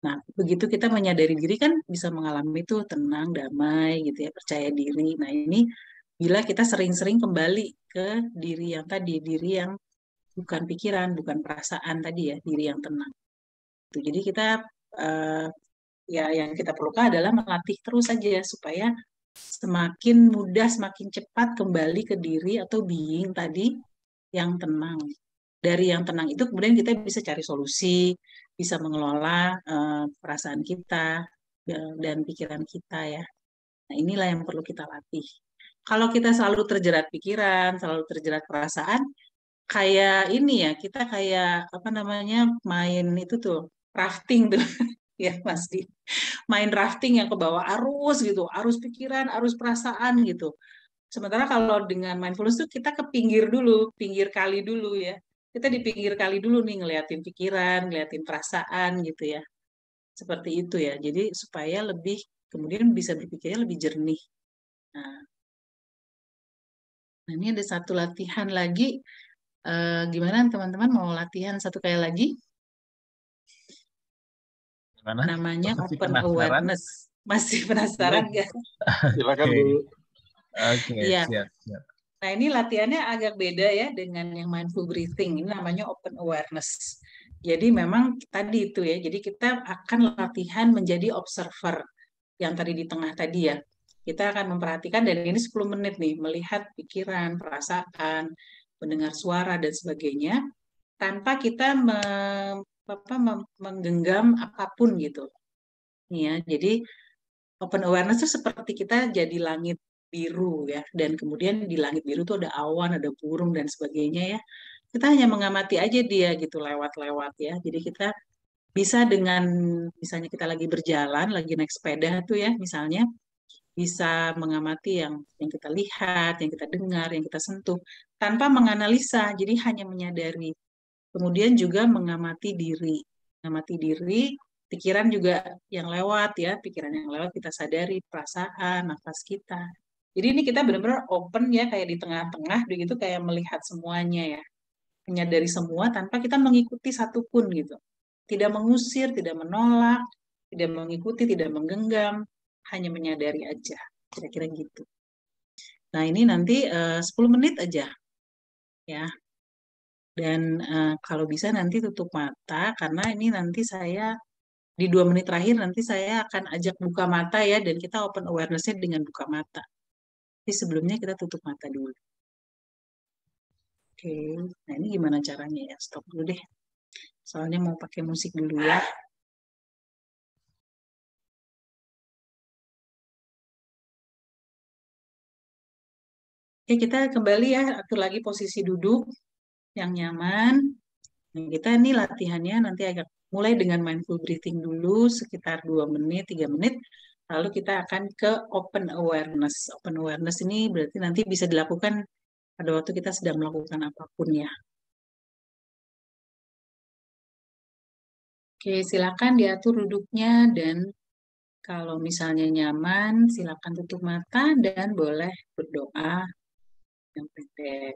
Nah, begitu kita menyadari diri kan bisa mengalami itu tenang, damai gitu ya, percaya diri. Nah, ini bila kita sering-sering kembali ke diri yang tadi, diri yang bukan pikiran, bukan perasaan tadi ya, diri yang tenang. Jadi kita ya yang kita perlukan adalah melatih terus saja supaya semakin mudah, semakin cepat kembali ke diri atau being tadi yang tenang. Dari yang tenang itu kemudian kita bisa cari solusi, bisa mengelola perasaan kita dan pikiran kita ya. Nah, inilah yang perlu kita latih. Kalau kita selalu terjerat pikiran, selalu terjerat perasaan, kayak ini ya, kita kayak main itu tuh, rafting tuh. Ya pasti main rafting yang ke bawah arus gitu, arus pikiran, arus perasaan gitu. Sementara kalau dengan mindfulness tuh kita ke pinggir dulu, pinggir kali dulu ya. Kita di pinggir kali dulu nih ngeliatin pikiran, ngeliatin perasaan gitu ya. Seperti itu ya. Jadi supaya lebih kemudian bisa berpikirnya lebih jernih. Nah ini ada satu latihan lagi. Gimana teman-teman mau latihan satu kali lagi? Gimana? Namanya open awareness. Masih penasaran nggak? Silakan dulu. Oke, ya. siap. Nah, ini latihannya agak beda ya dengan yang mindful breathing. Ini namanya open awareness. Jadi memang tadi itu ya, jadi kita akan latihan menjadi observer yang tadi di tengah tadi ya. Kita akan memperhatikan dan ini 10 menit nih, melihat pikiran, perasaan, mendengar suara dan sebagainya, tanpa kita menggenggam apapun gitu. Ya, jadi open awareness itu seperti kita jadi langit biru ya, dan kemudian di langit biru itu ada awan, ada burung dan sebagainya ya. Kita hanya mengamati aja dia gitu lewat-lewat ya. Jadi kita bisa dengan misalnya kita lagi berjalan, lagi naik sepeda tuh ya misalnya, bisa mengamati yang kita lihat, yang kita dengar, yang kita sentuh, tanpa menganalisa, jadi hanya menyadari. Kemudian juga mengamati diri, pikiran juga yang lewat ya, pikiran yang lewat kita sadari, perasaan, nafas kita. Jadi ini kita benar-benar open ya, kayak di tengah-tengah, begitu kayak melihat semuanya ya, menyadari semua tanpa kita mengikuti satupun gitu, tidak mengusir, tidak menolak, tidak mengikuti, tidak menggenggam, hanya menyadari aja, kira-kira gitu. Nah ini nanti 10 menit aja ya. Dan kalau bisa nanti tutup mata, karena ini nanti saya di 2 menit terakhir nanti saya akan ajak buka mata ya, dan kita open awareness-nya dengan buka mata. Tapi sebelumnya kita tutup mata dulu. Oke, nah ini gimana caranya ya? Stop dulu deh. Soalnya mau pakai musik dulu ya. Oke, kita kembali ya, atur lagi posisi duduk yang nyaman. Nah, kita ini latihannya nanti agak mulai dengan mindful breathing dulu sekitar 2 menit, 3 menit. Lalu kita akan ke open awareness. Open awareness ini berarti nanti bisa dilakukan pada waktu kita sedang melakukan apapun ya. Oke, silakan diatur duduknya, dan kalau misalnya nyaman, silakan tutup mata dan boleh berdoa yang pendek.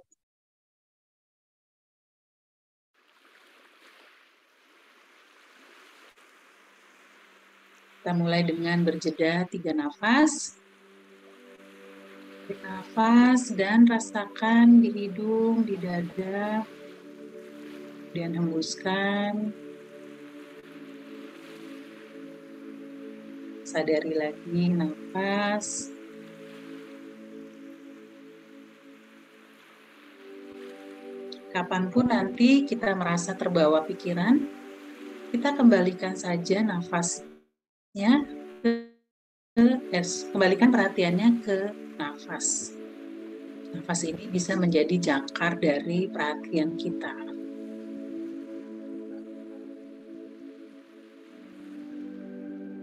Kita mulai dengan berjeda 3 nafas. Tarik nafas dan rasakan di hidung, di dada, dan hembuskan. Sadari lagi nafas. Kapanpun nanti kita merasa terbawa pikiran, kita kembalikan saja nafasnya kembalikan perhatiannya ke nafas. Nafas ini bisa menjadi jangkar dari perhatian kita.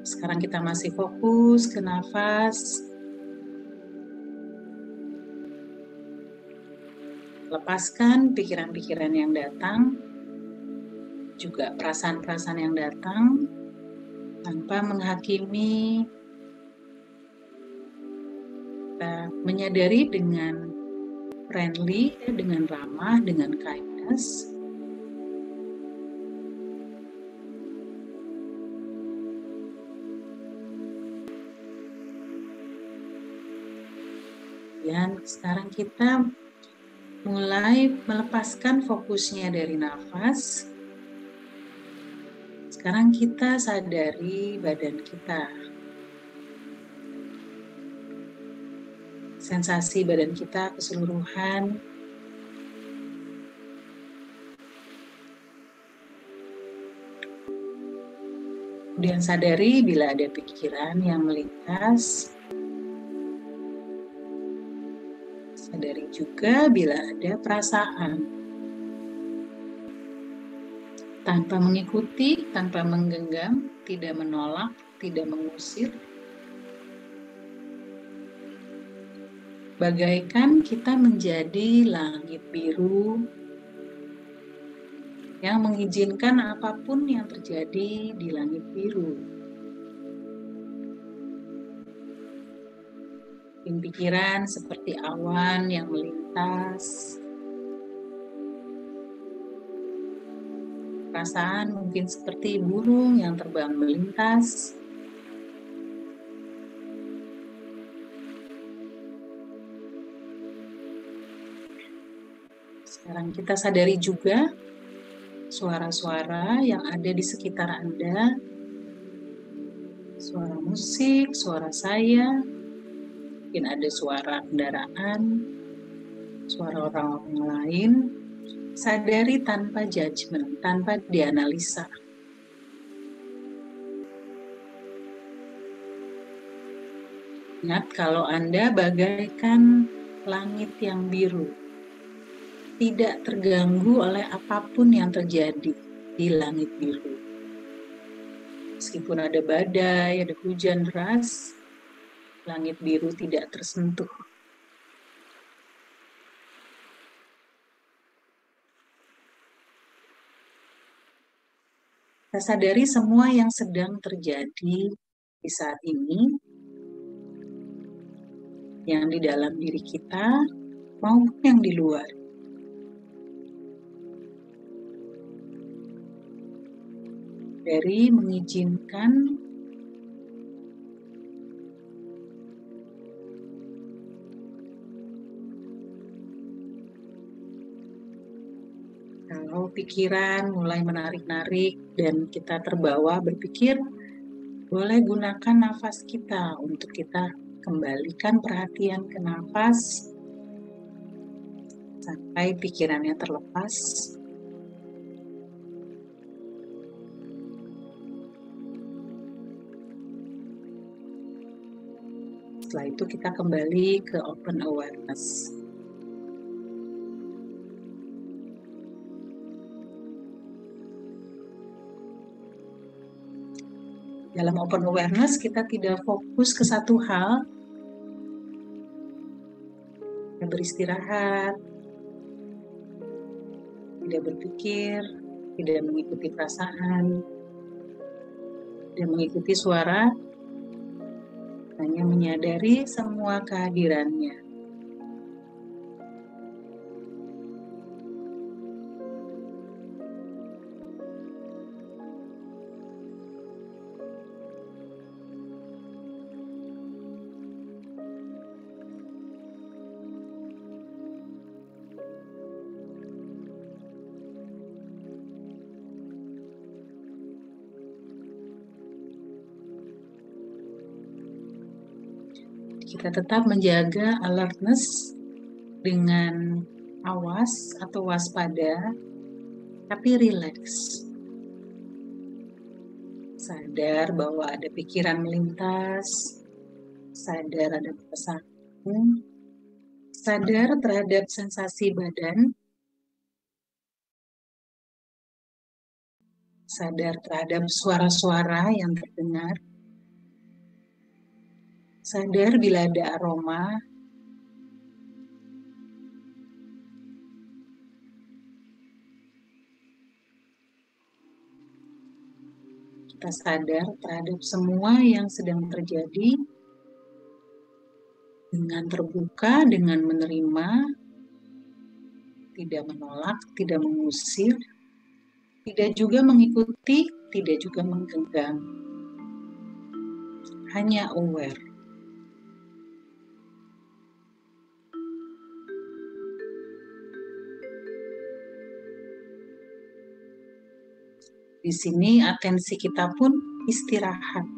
Sekarang kita masih fokus ke nafas. Lepaskan pikiran-pikiran yang datang, juga perasaan-perasaan yang datang, tanpa menghakimi. Kita menyadari dengan friendly, dengan ramah, dengan kindness. Dan sekarang kita mulai melepaskan fokusnya dari nafas. Sekarang kita sadari badan kita. Sensasi badan kita keseluruhan. Kemudian sadari bila ada pikiran yang melintas. Sadari juga bila ada perasaan. Tanpa mengikuti, tanpa menggenggam, tidak menolak, tidak mengusir. Bagaikan kita menjadi langit biru yang mengizinkan apapun yang terjadi di langit biru. Pikiran seperti awan yang melintas. Perasaan mungkin seperti burung yang terbang melintas. Sekarang kita sadari juga suara-suara yang ada di sekitar Anda. Suara musik, suara saya. Mungkin ada suara kendaraan, suara orang-orang lain. Sadari tanpa judgement, tanpa dianalisa. Ingat kalau Anda bagaikan langit yang biru, tidak terganggu oleh apapun yang terjadi di langit biru. Meskipun ada badai, ada hujan deras, Langit biru tidak tersentuh. Kita sadari semua yang sedang terjadi di saat ini, yang di dalam diri kita maupun yang di luar. Dari mengizinkan kalau pikiran mulai menarik-narik dan kita terbawa berpikir, boleh gunakan nafas kita untuk kita kembalikan perhatian ke nafas sampai pikirannya terlepas. Setelah itu kita kembali ke open awareness. Dalam open awareness kita tidak fokus ke satu hal. Kita beristirahat, tidak berpikir, tidak mengikuti perasaan, tidak mengikuti suara, hanya menyadari semua kehadirannya. Kita tetap menjaga alertness dengan awas atau waspada, tapi rileks. Sadar bahwa ada pikiran melintas, sadar ada perasaan, sadar terhadap sensasi badan, sadar terhadap suara-suara yang terdengar, sadar bila ada aroma, kita sadar terhadap semua yang sedang terjadi dengan terbuka, dengan menerima, tidak menolak, tidak mengusir, tidak juga mengikuti, tidak juga menggenggam, hanya aware. Di sini atensi kita pun istirahat.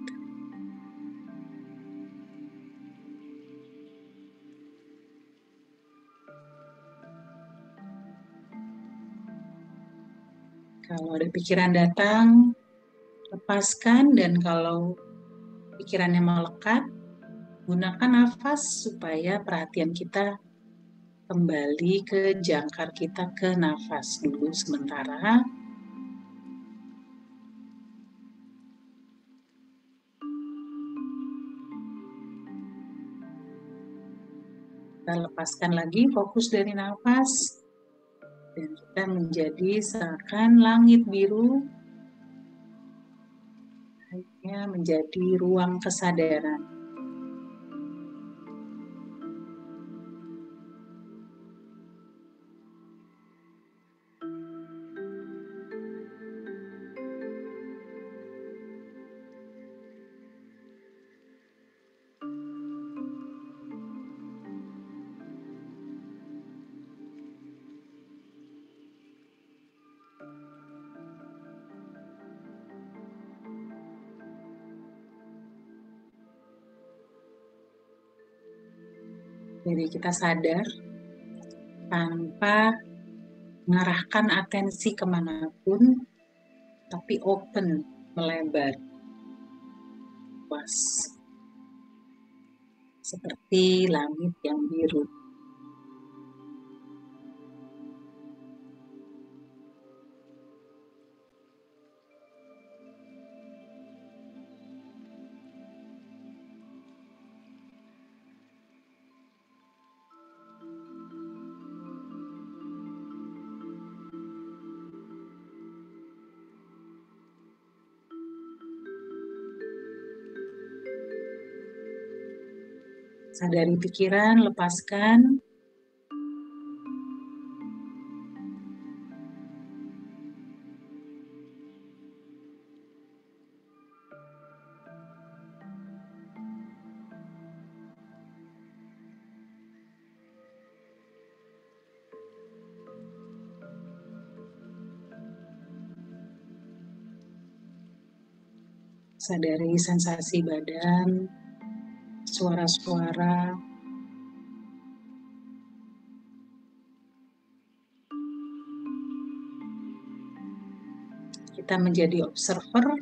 Kalau ada pikiran datang, lepaskan, dan kalau pikirannya melekat, gunakan nafas supaya perhatian kita kembali ke jangkar kita, ke nafas dulu sementara. Kita lepaskan lagi fokus dari nafas, dan kita menjadi seakan langit biru hanya menjadi ruang kesadaran. Jadi kita sadar tanpa mengarahkan atensi kemanapun, tapi open, melebar, luas, seperti langit yang biru. Sadari pikiran, lepaskan. Sadari sensasi badan, suara-suara. Kita menjadi observer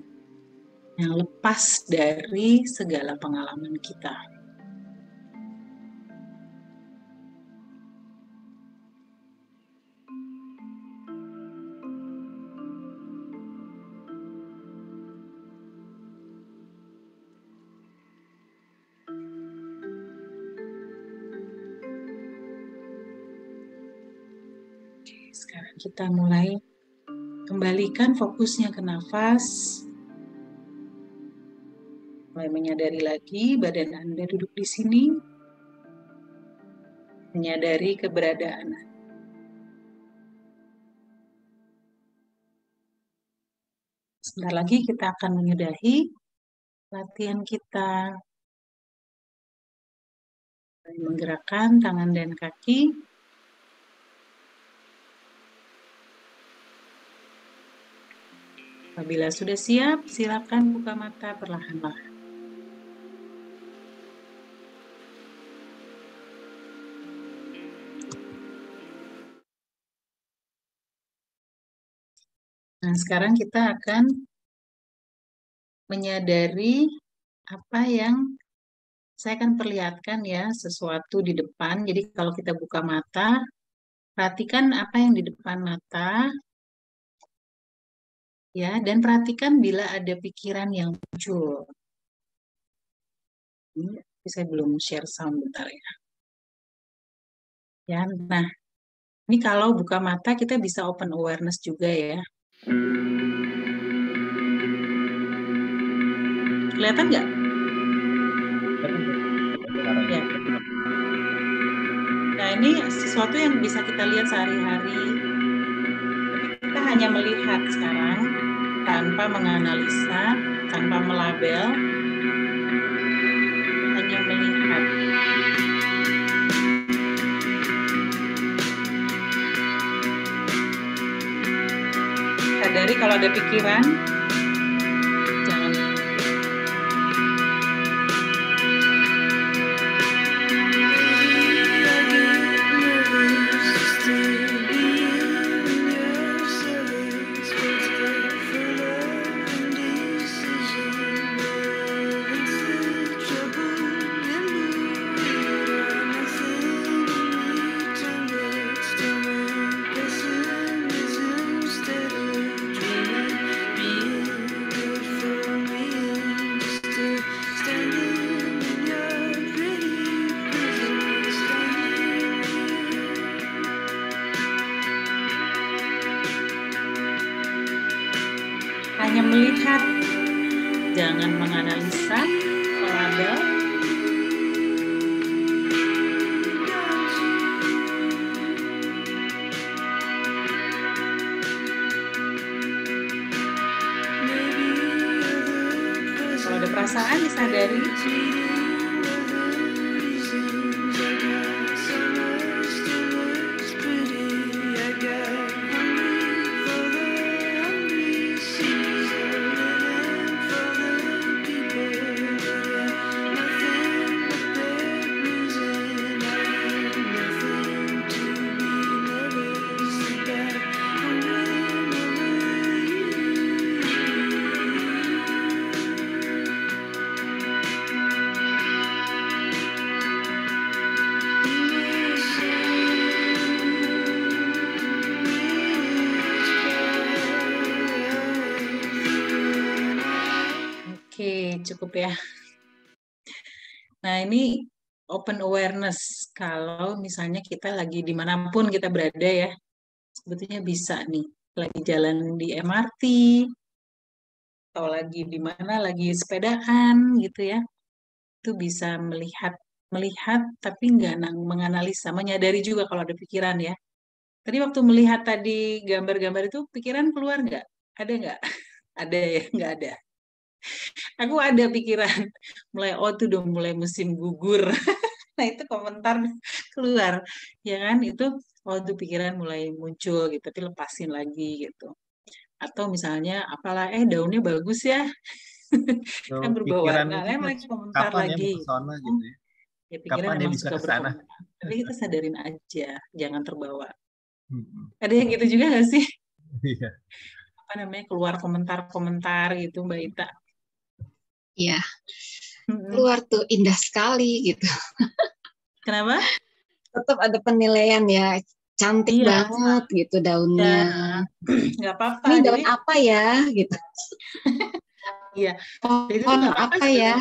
yang lepas dari segala pengalaman kita. Sekarang kita mulai kembalikan fokusnya ke nafas. Mulai menyadari lagi badan Anda duduk di sini. Menyadari keberadaan Anda. Sebentar lagi kita akan menyudahi latihan kita. Menggerakkan tangan dan kaki. Apabila sudah siap, silakan buka mata perlahan-lahan. Nah, sekarang kita akan menyadari apa yang saya akan perlihatkan ya, sesuatu di depan. Jadi kalau kita buka mata, perhatikan apa yang di depan mata. Ya, dan perhatikan bila ada pikiran yang muncul. Ini saya belum share sound bentar ya. Ya, nah, ini kalau buka mata kita bisa open awareness juga ya. Kelihatan nggak? Ya. Nah, ini sesuatu yang bisa kita lihat sehari-hari. Kita hanya melihat sekarang tanpa menganalisa, tanpa melabel, hanya melihat. Sadari kalau ada pikiran, jangan. Hanya melihat, jangan menganalisa, melabel. Kalau ada perasaan disadari. Cukup ya. Nah, ini open awareness. Kalau misalnya kita lagi dimanapun kita berada ya, sebetulnya bisa nih. Lagi jalan di MRT, atau lagi di mana, lagi sepedaan gitu ya. Itu bisa melihat melihat tapi nggak menganalisa, menyadari juga kalau ada pikiran ya. Tadi waktu melihat tadi gambar-gambar itu, pikiran keluar nggak? Ada nggak? Ada ya? Nggak ada. Aku ada pikiran, mulai tuh udah mulai musim gugur. Nah itu komentar keluar, ya kan? Itu tuh pikiran mulai muncul gitu, tapi lepasin lagi gitu. Atau misalnya, apalah, daunnya bagus ya, kan berubah Pikiran warna, itu lagi komentar kapan ya lagi. mau ke sana gitu ya? Ya pikiran Kapan dia emang bisa suka ke sana? berkomentar. Tapi kita sadarin aja, jangan terbawa. Hmm. Ada yang gitu juga nggak sih? Iya. Apa namanya, keluar komentar-komentar gitu, Mbak Ita? Iya. Keluar tuh indah sekali gitu. Kenapa? Tetap ada penilaian ya, cantik banget gitu daunnya. Nggak apa-apa. Ini daun apa ya gitu. Iya. Jadi itu Pohon nggak apa-apa ya?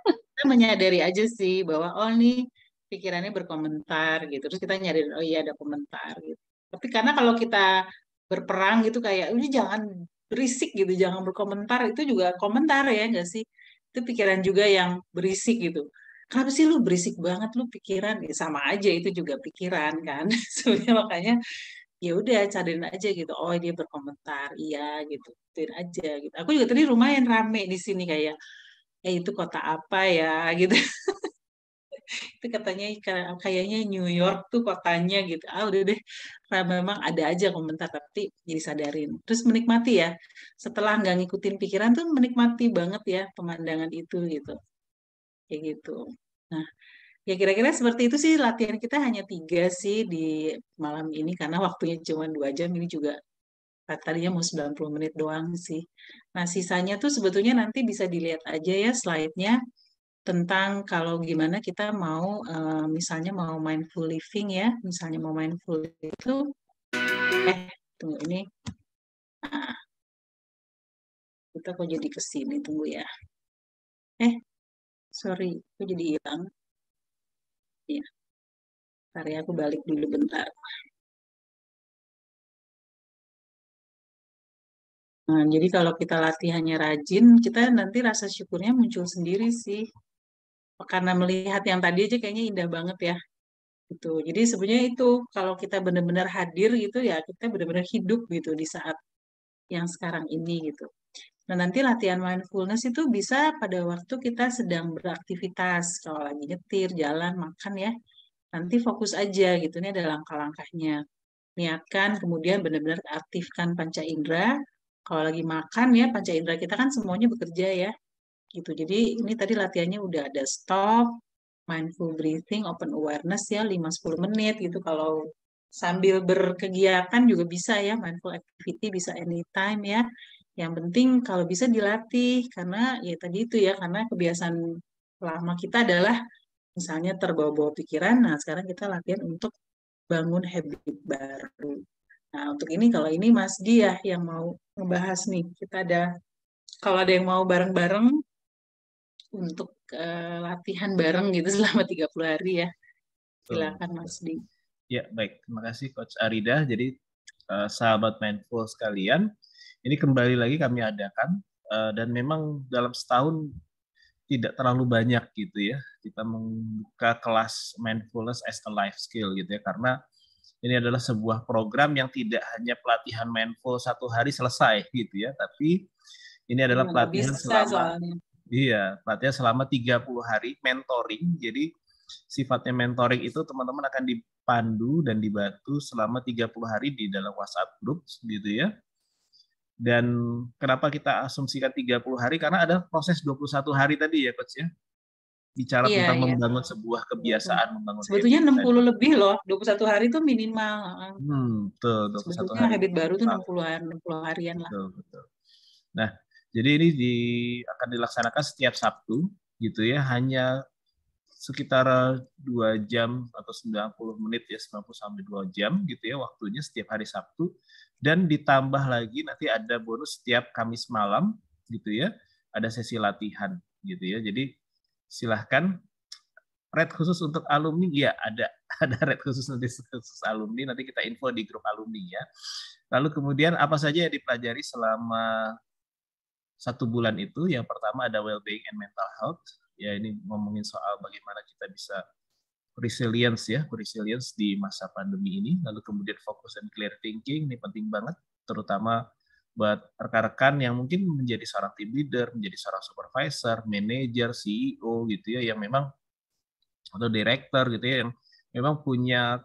Kita menyadari aja sih bahwa nih pikirannya berkomentar gitu. Terus kita nyadarin iya ada komentar gitu. Tapi karena kalau kita berperang gitu kayak ini jangan berisik gitu, jangan berkomentar, itu juga komentar ya nggak sih? Itu pikiran juga yang berisik gitu. Kenapa sih lu berisik banget lu pikiran? Ya, sama aja itu juga pikiran kan. Sebenarnya makanya ya udah cadarin aja gitu. Oh dia berkomentar, iya gitu. Cadarin aja gitu. Aku juga tadi lumayan rame di sini kayak itu kota apa ya gitu. Itu katanya kayaknya New York tuh kotanya gitu. Udah deh. Karena memang ada aja komentar tapi jadi sadarin. Terus menikmati ya. Setelah nggak ngikutin pikiran tuh menikmati banget ya pemandangan itu gitu. Kayak gitu. Nah, ya kira-kira seperti itu sih, latihan kita hanya 3 sih di malam ini karena waktunya cuma 2 jam, ini juga tadinya mau 90 menit doang sih. Nah, sisanya tuh sebetulnya nanti bisa dilihat aja ya slide-nya tentang kalau gimana kita mau misalnya mau mindful living ya, misalnya mau mindful itu tunggu ini. Nah, kita kok jadi ke sini, tunggu ya. Sorry, kok jadi hilang. Ya. Bentar ya, aku balik dulu bentar. Nah, jadi kalau kita latihannya rajin, kita nanti rasa syukurnya muncul sendiri sih. Karena melihat yang tadi aja kayaknya indah banget ya. Gitu. Jadi sebenarnya itu kalau kita benar-benar hadir gitu ya, kita benar-benar hidup gitu di saat yang sekarang ini gitu. Nah, nanti latihan mindfulness itu bisa pada waktu kita sedang beraktivitas, kalau lagi nyetir, jalan, makan ya. Nanti fokus aja gitu, ini ada langkah-langkahnya. Niatkan, kemudian benar-benar aktifkan panca indera. Kalau lagi makan ya, panca indera kita kan semuanya bekerja ya. Gitu. Jadi ini tadi latihannya udah ada stop, mindful breathing, open awareness ya 5-10 menit gitu. Kalau sambil berkegiatan juga bisa ya, mindful activity bisa anytime ya. Yang penting kalau bisa dilatih karena ya tadi itu ya, karena kebiasaan lama kita adalah misalnya terbawa-bawa pikiran. Nah, sekarang kita latihan untuk bangun habit baru. Nah, untuk ini kalau ini Mas Dia yang mau membahas nih, kita ada kalau ada yang mau bareng-bareng untuk latihan bareng gitu selama 30 hari ya. Silakan Mas Di. Ya, baik. Terima kasih Coach Arida. Jadi sahabat mindful sekalian, ini kembali lagi kami adakan dan memang dalam setahun tidak terlalu banyak gitu ya. Kita membuka kelas mindfulness as a life skill gitu ya, karena ini adalah sebuah program yang tidak hanya pelatihan mindful 1 hari selesai gitu ya, tapi ini adalah pelatihan pelatihan selama 30 hari mentoring. Jadi sifatnya mentoring itu teman-teman akan dipandu dan dibantu selama 30 hari di dalam WhatsApp group gitu ya. Dan kenapa kita asumsikan 30 hari? Karena ada proses 21 hari tadi ya Coach ya. Bicara tentang membangun sebuah kebiasaan, membangun sebetulnya 60 tadi. Lebih loh, 21 hari itu minimal. Betul, 21 sebetulnya hari. Habit baru tuh 60 harian lah. Betul. Nah, jadi ini akan dilaksanakan setiap Sabtu gitu ya, hanya sekitar 2 jam atau 90 menit ya, 90 sampai 2 jam gitu ya waktunya setiap hari Sabtu, dan ditambah lagi nanti ada bonus setiap Kamis malam gitu ya, ada sesi latihan gitu ya. Jadi silahkan red khusus untuk alumni ya, ada red khusus khusus alumni, nanti kita info di grup alumni ya. Lalu kemudian apa saja yang dipelajari selama 1 bulan itu? Yang pertama ada well-being and mental health. Ya, ini ngomongin soal bagaimana kita bisa resilience ya, resilience di masa pandemi ini. Lalu kemudian fokus and clear thinking, ini penting banget, terutama buat rekan-rekan yang mungkin menjadi seorang team leader, menjadi seorang supervisor, manager, CEO gitu ya, yang memang atau director gitu ya, yang memang punya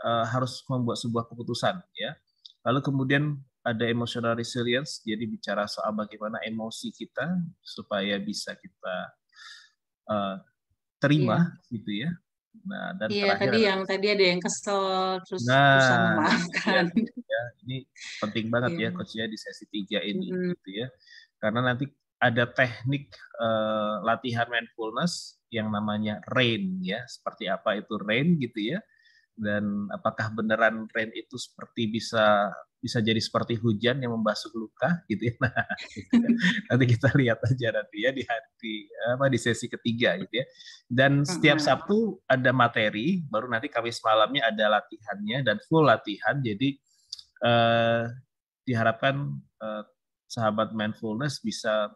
harus membuat sebuah keputusan ya. Lalu kemudian ada emotional resilience, jadi bicara soal bagaimana emosi kita supaya bisa kita terima gitu ya. Nah, dan tadi ada yang kesel terus berusaha memaafkan. Ya, ini penting banget ya Coach ya di sesi 3 ini gitu ya. Karena nanti ada teknik latihan mindfulness yang namanya RAIN ya. Seperti apa itu RAIN gitu ya. Dan apakah beneran RAIN itu seperti bisa jadi seperti hujan yang membasuh luka gitu ya. Nah, gitu ya. Nanti kita lihat aja nanti ya di sesi ketiga gitu ya. Dan setiap Sabtu ada materi, baru nanti Kamis malamnya ada latihannya dan full latihan. Jadi diharapkan sahabat mindfulness bisa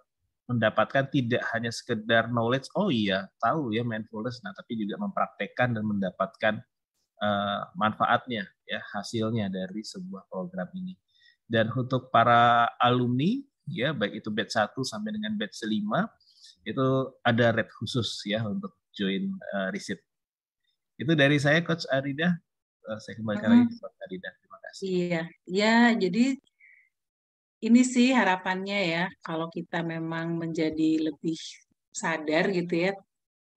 mendapatkan tidak hanya sekedar knowledge, oh iya tahu ya mindfulness, nah tapi juga mempraktekkan dan mendapatkan manfaatnya ya, hasilnya dari sebuah program ini. Dan untuk para alumni ya, baik itu batch 1 sampai dengan batch 5 itu ada rate khusus ya untuk join receipt. Itu dari saya Coach Arida. Saya kembalikan lagi ke Coach Arida. Terima kasih. Iya, ya jadi ini sih harapannya ya, kalau kita memang menjadi lebih sadar gitu ya,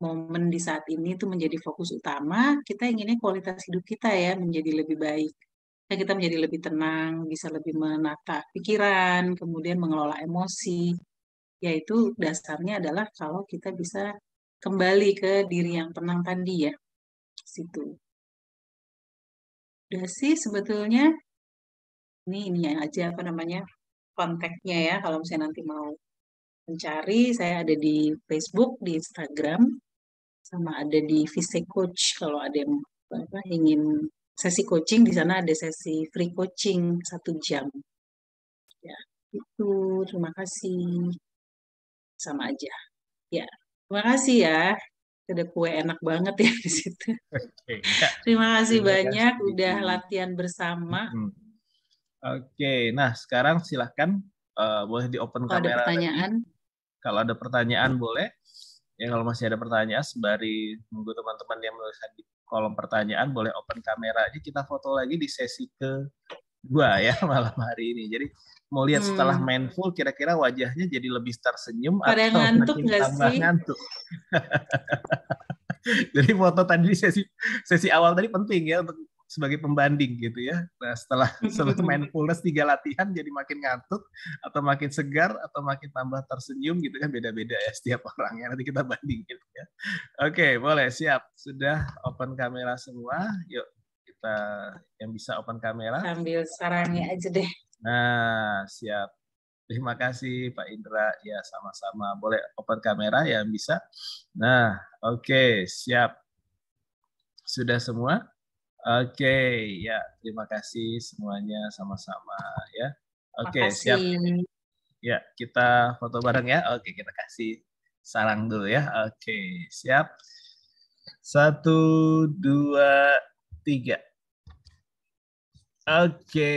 momen di saat ini itu menjadi fokus utama, kita inginnya kualitas hidup kita ya menjadi lebih baik. Kita menjadi lebih tenang, bisa lebih menata pikiran, kemudian mengelola emosi. Yaitu dasarnya adalah kalau kita bisa kembali ke diri yang tenang tadi ya. Situ. Udah sih sebetulnya ini aja kontaknya ya, kalau misalnya nanti mau mencari, saya ada di Facebook, di Instagram, sama ada di Vise Coach kalau ada yang ingin sesi coaching, di sana ada sesi free coaching 1 jam. Ya, itu. Terima kasih. Sama aja. Ya, terima kasih ya. Ada kue enak banget ya di situ. Terima kasih banyak udah latihan bersama. Oke, nah sekarang silahkan boleh di open kamera. Ada pertanyaan? Kalau ada pertanyaan boleh. Ya kalau masih ada pertanyaan sembari nunggu teman-teman yang menuliskan di kolom pertanyaan boleh open kamera aja, kita foto lagi di sesi kedua ya malam hari ini. Jadi mau lihat setelah mindful kira-kira wajahnya jadi lebih tersenyum pada atau ngantuk makin tambah sih? ngantuk. Jadi foto tadi di sesi awal tadi penting ya untuk sebagai pembanding gitu ya. Nah setelah mindfulness 3 latihan jadi makin ngantuk atau makin segar atau makin tambah tersenyum gitu kan, beda-beda ya setiap orang ya, nanti kita banding gitu ya. Oke, boleh, siap, sudah open kamera semua, yuk kita yang bisa open kamera. Sambil sarangnya aja deh. Nah siap, terima kasih Pak Indra ya, sama-sama, boleh open kamera yang bisa. Nah oke, siap, sudah semua. Oke, ya terima kasih semuanya sama-sama ya. Oke, siap. Ya, kita foto bareng ya. Oke, kita kasih sarang dulu ya. Oke, siap. 1, 2, 3. Oke,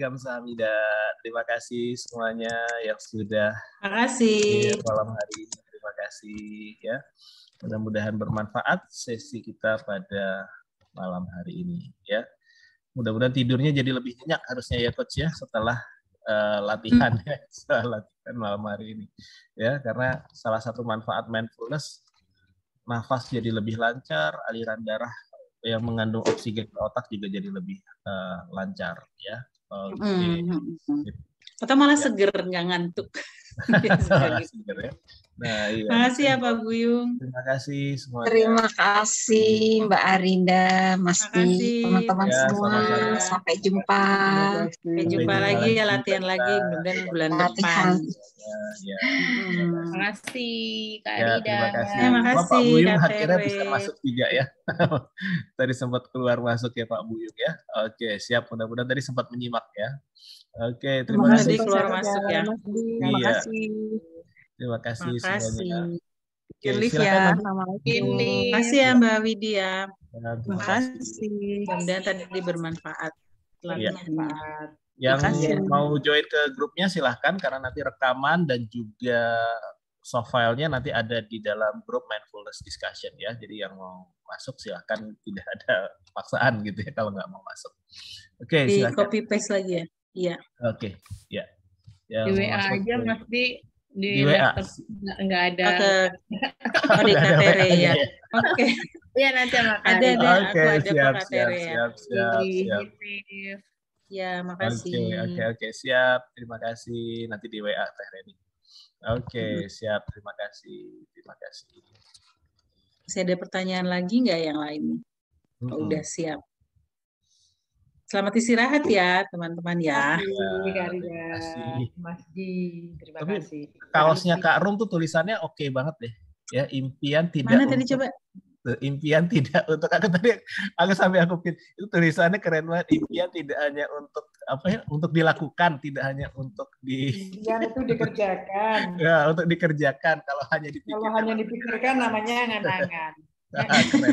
kamsahamnida. Terima kasih semuanya yang sudah hadir malam hari ini. Terima kasih ya. Mudah-mudahan bermanfaat sesi kita pada malam hari ini ya. Mudah-mudahan tidurnya jadi lebih nyenyak harusnya ya Coach ya setelah latihan ya, setelah latihan malam hari ini ya, karena salah satu manfaat mindfulness, nafas jadi lebih lancar, aliran darah yang mengandung oksigen ke otak juga jadi lebih lancar ya. Atau malah seger, nggak ngantuk. Seger ya. Nah, iya. Terima kasih ya Pak Buyung. Terima kasih semuanya. Terima kasih Mbak Arinda, Mas Di, teman-teman semua. Sama-sama. Sampai jumpa. Sampai jumpa lagi ya, latihan lagi mudah-mudahan bulan depan. Ya. Terima kasih Kak Ya, Arida. terima kasih. Terima kasih, Pak Buyung Kak akhirnya Tere. bisa masuk juga ya. Tadi sempat keluar masuk ya Pak Buyung ya. Oke, siap. Mudah-mudahan tadi sempat menyimak ya. Oke, terima kasih. Keluar masuk ya. Terima kasih. Terima kasih semuanya. Oke, Liv silakan. ya. Terima kasih ya Mbak Widya. Terima kasih. Mudah-mudahan tadi bermanfaat. Iya. Bermanfaat. Yang mau join ke grupnya silahkan, karena nanti rekaman dan juga soft file-nya nanti ada di dalam grup mindfulness discussion ya. Jadi yang mau masuk silahkan, tidak ada paksaan gitu ya kalau nggak mau masuk. Oke, di silahkan. copy paste lagi ya. Iya. Oke, ya. Di WA aja Mas di WA. laptop nggak ada. Di KTR ya. Oke. Iya nanti sama Ada Oke, aku ada siap, KTR ya. siap. Ya, makasih. Oke, siap. Terima kasih. Nanti di WA Teh Reni. Oke, siap. Terima kasih. Masih ada pertanyaan lagi nggak yang lain? Udah siap. Selamat istirahat ya, teman-teman ya. Terima kasih. Mas Ji, terima Tapi kasih. kaosnya Kak Rum tuh tulisannya oke banget deh. Ya, impian tidak Mana tadi coba? Impian tidak untuk aku sampai aku pikir itu tulisannya keren banget. Impian tidak hanya untuk untuk dilakukan, tidak hanya untuk impian itu dikerjakan. Ya, untuk dikerjakan. Kalau hanya dipikirkan namanya angan-angan. Keren.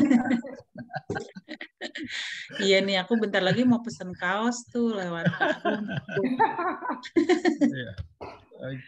Iya nih, aku bentar lagi mau pesen kaos tuh lewat. Oke.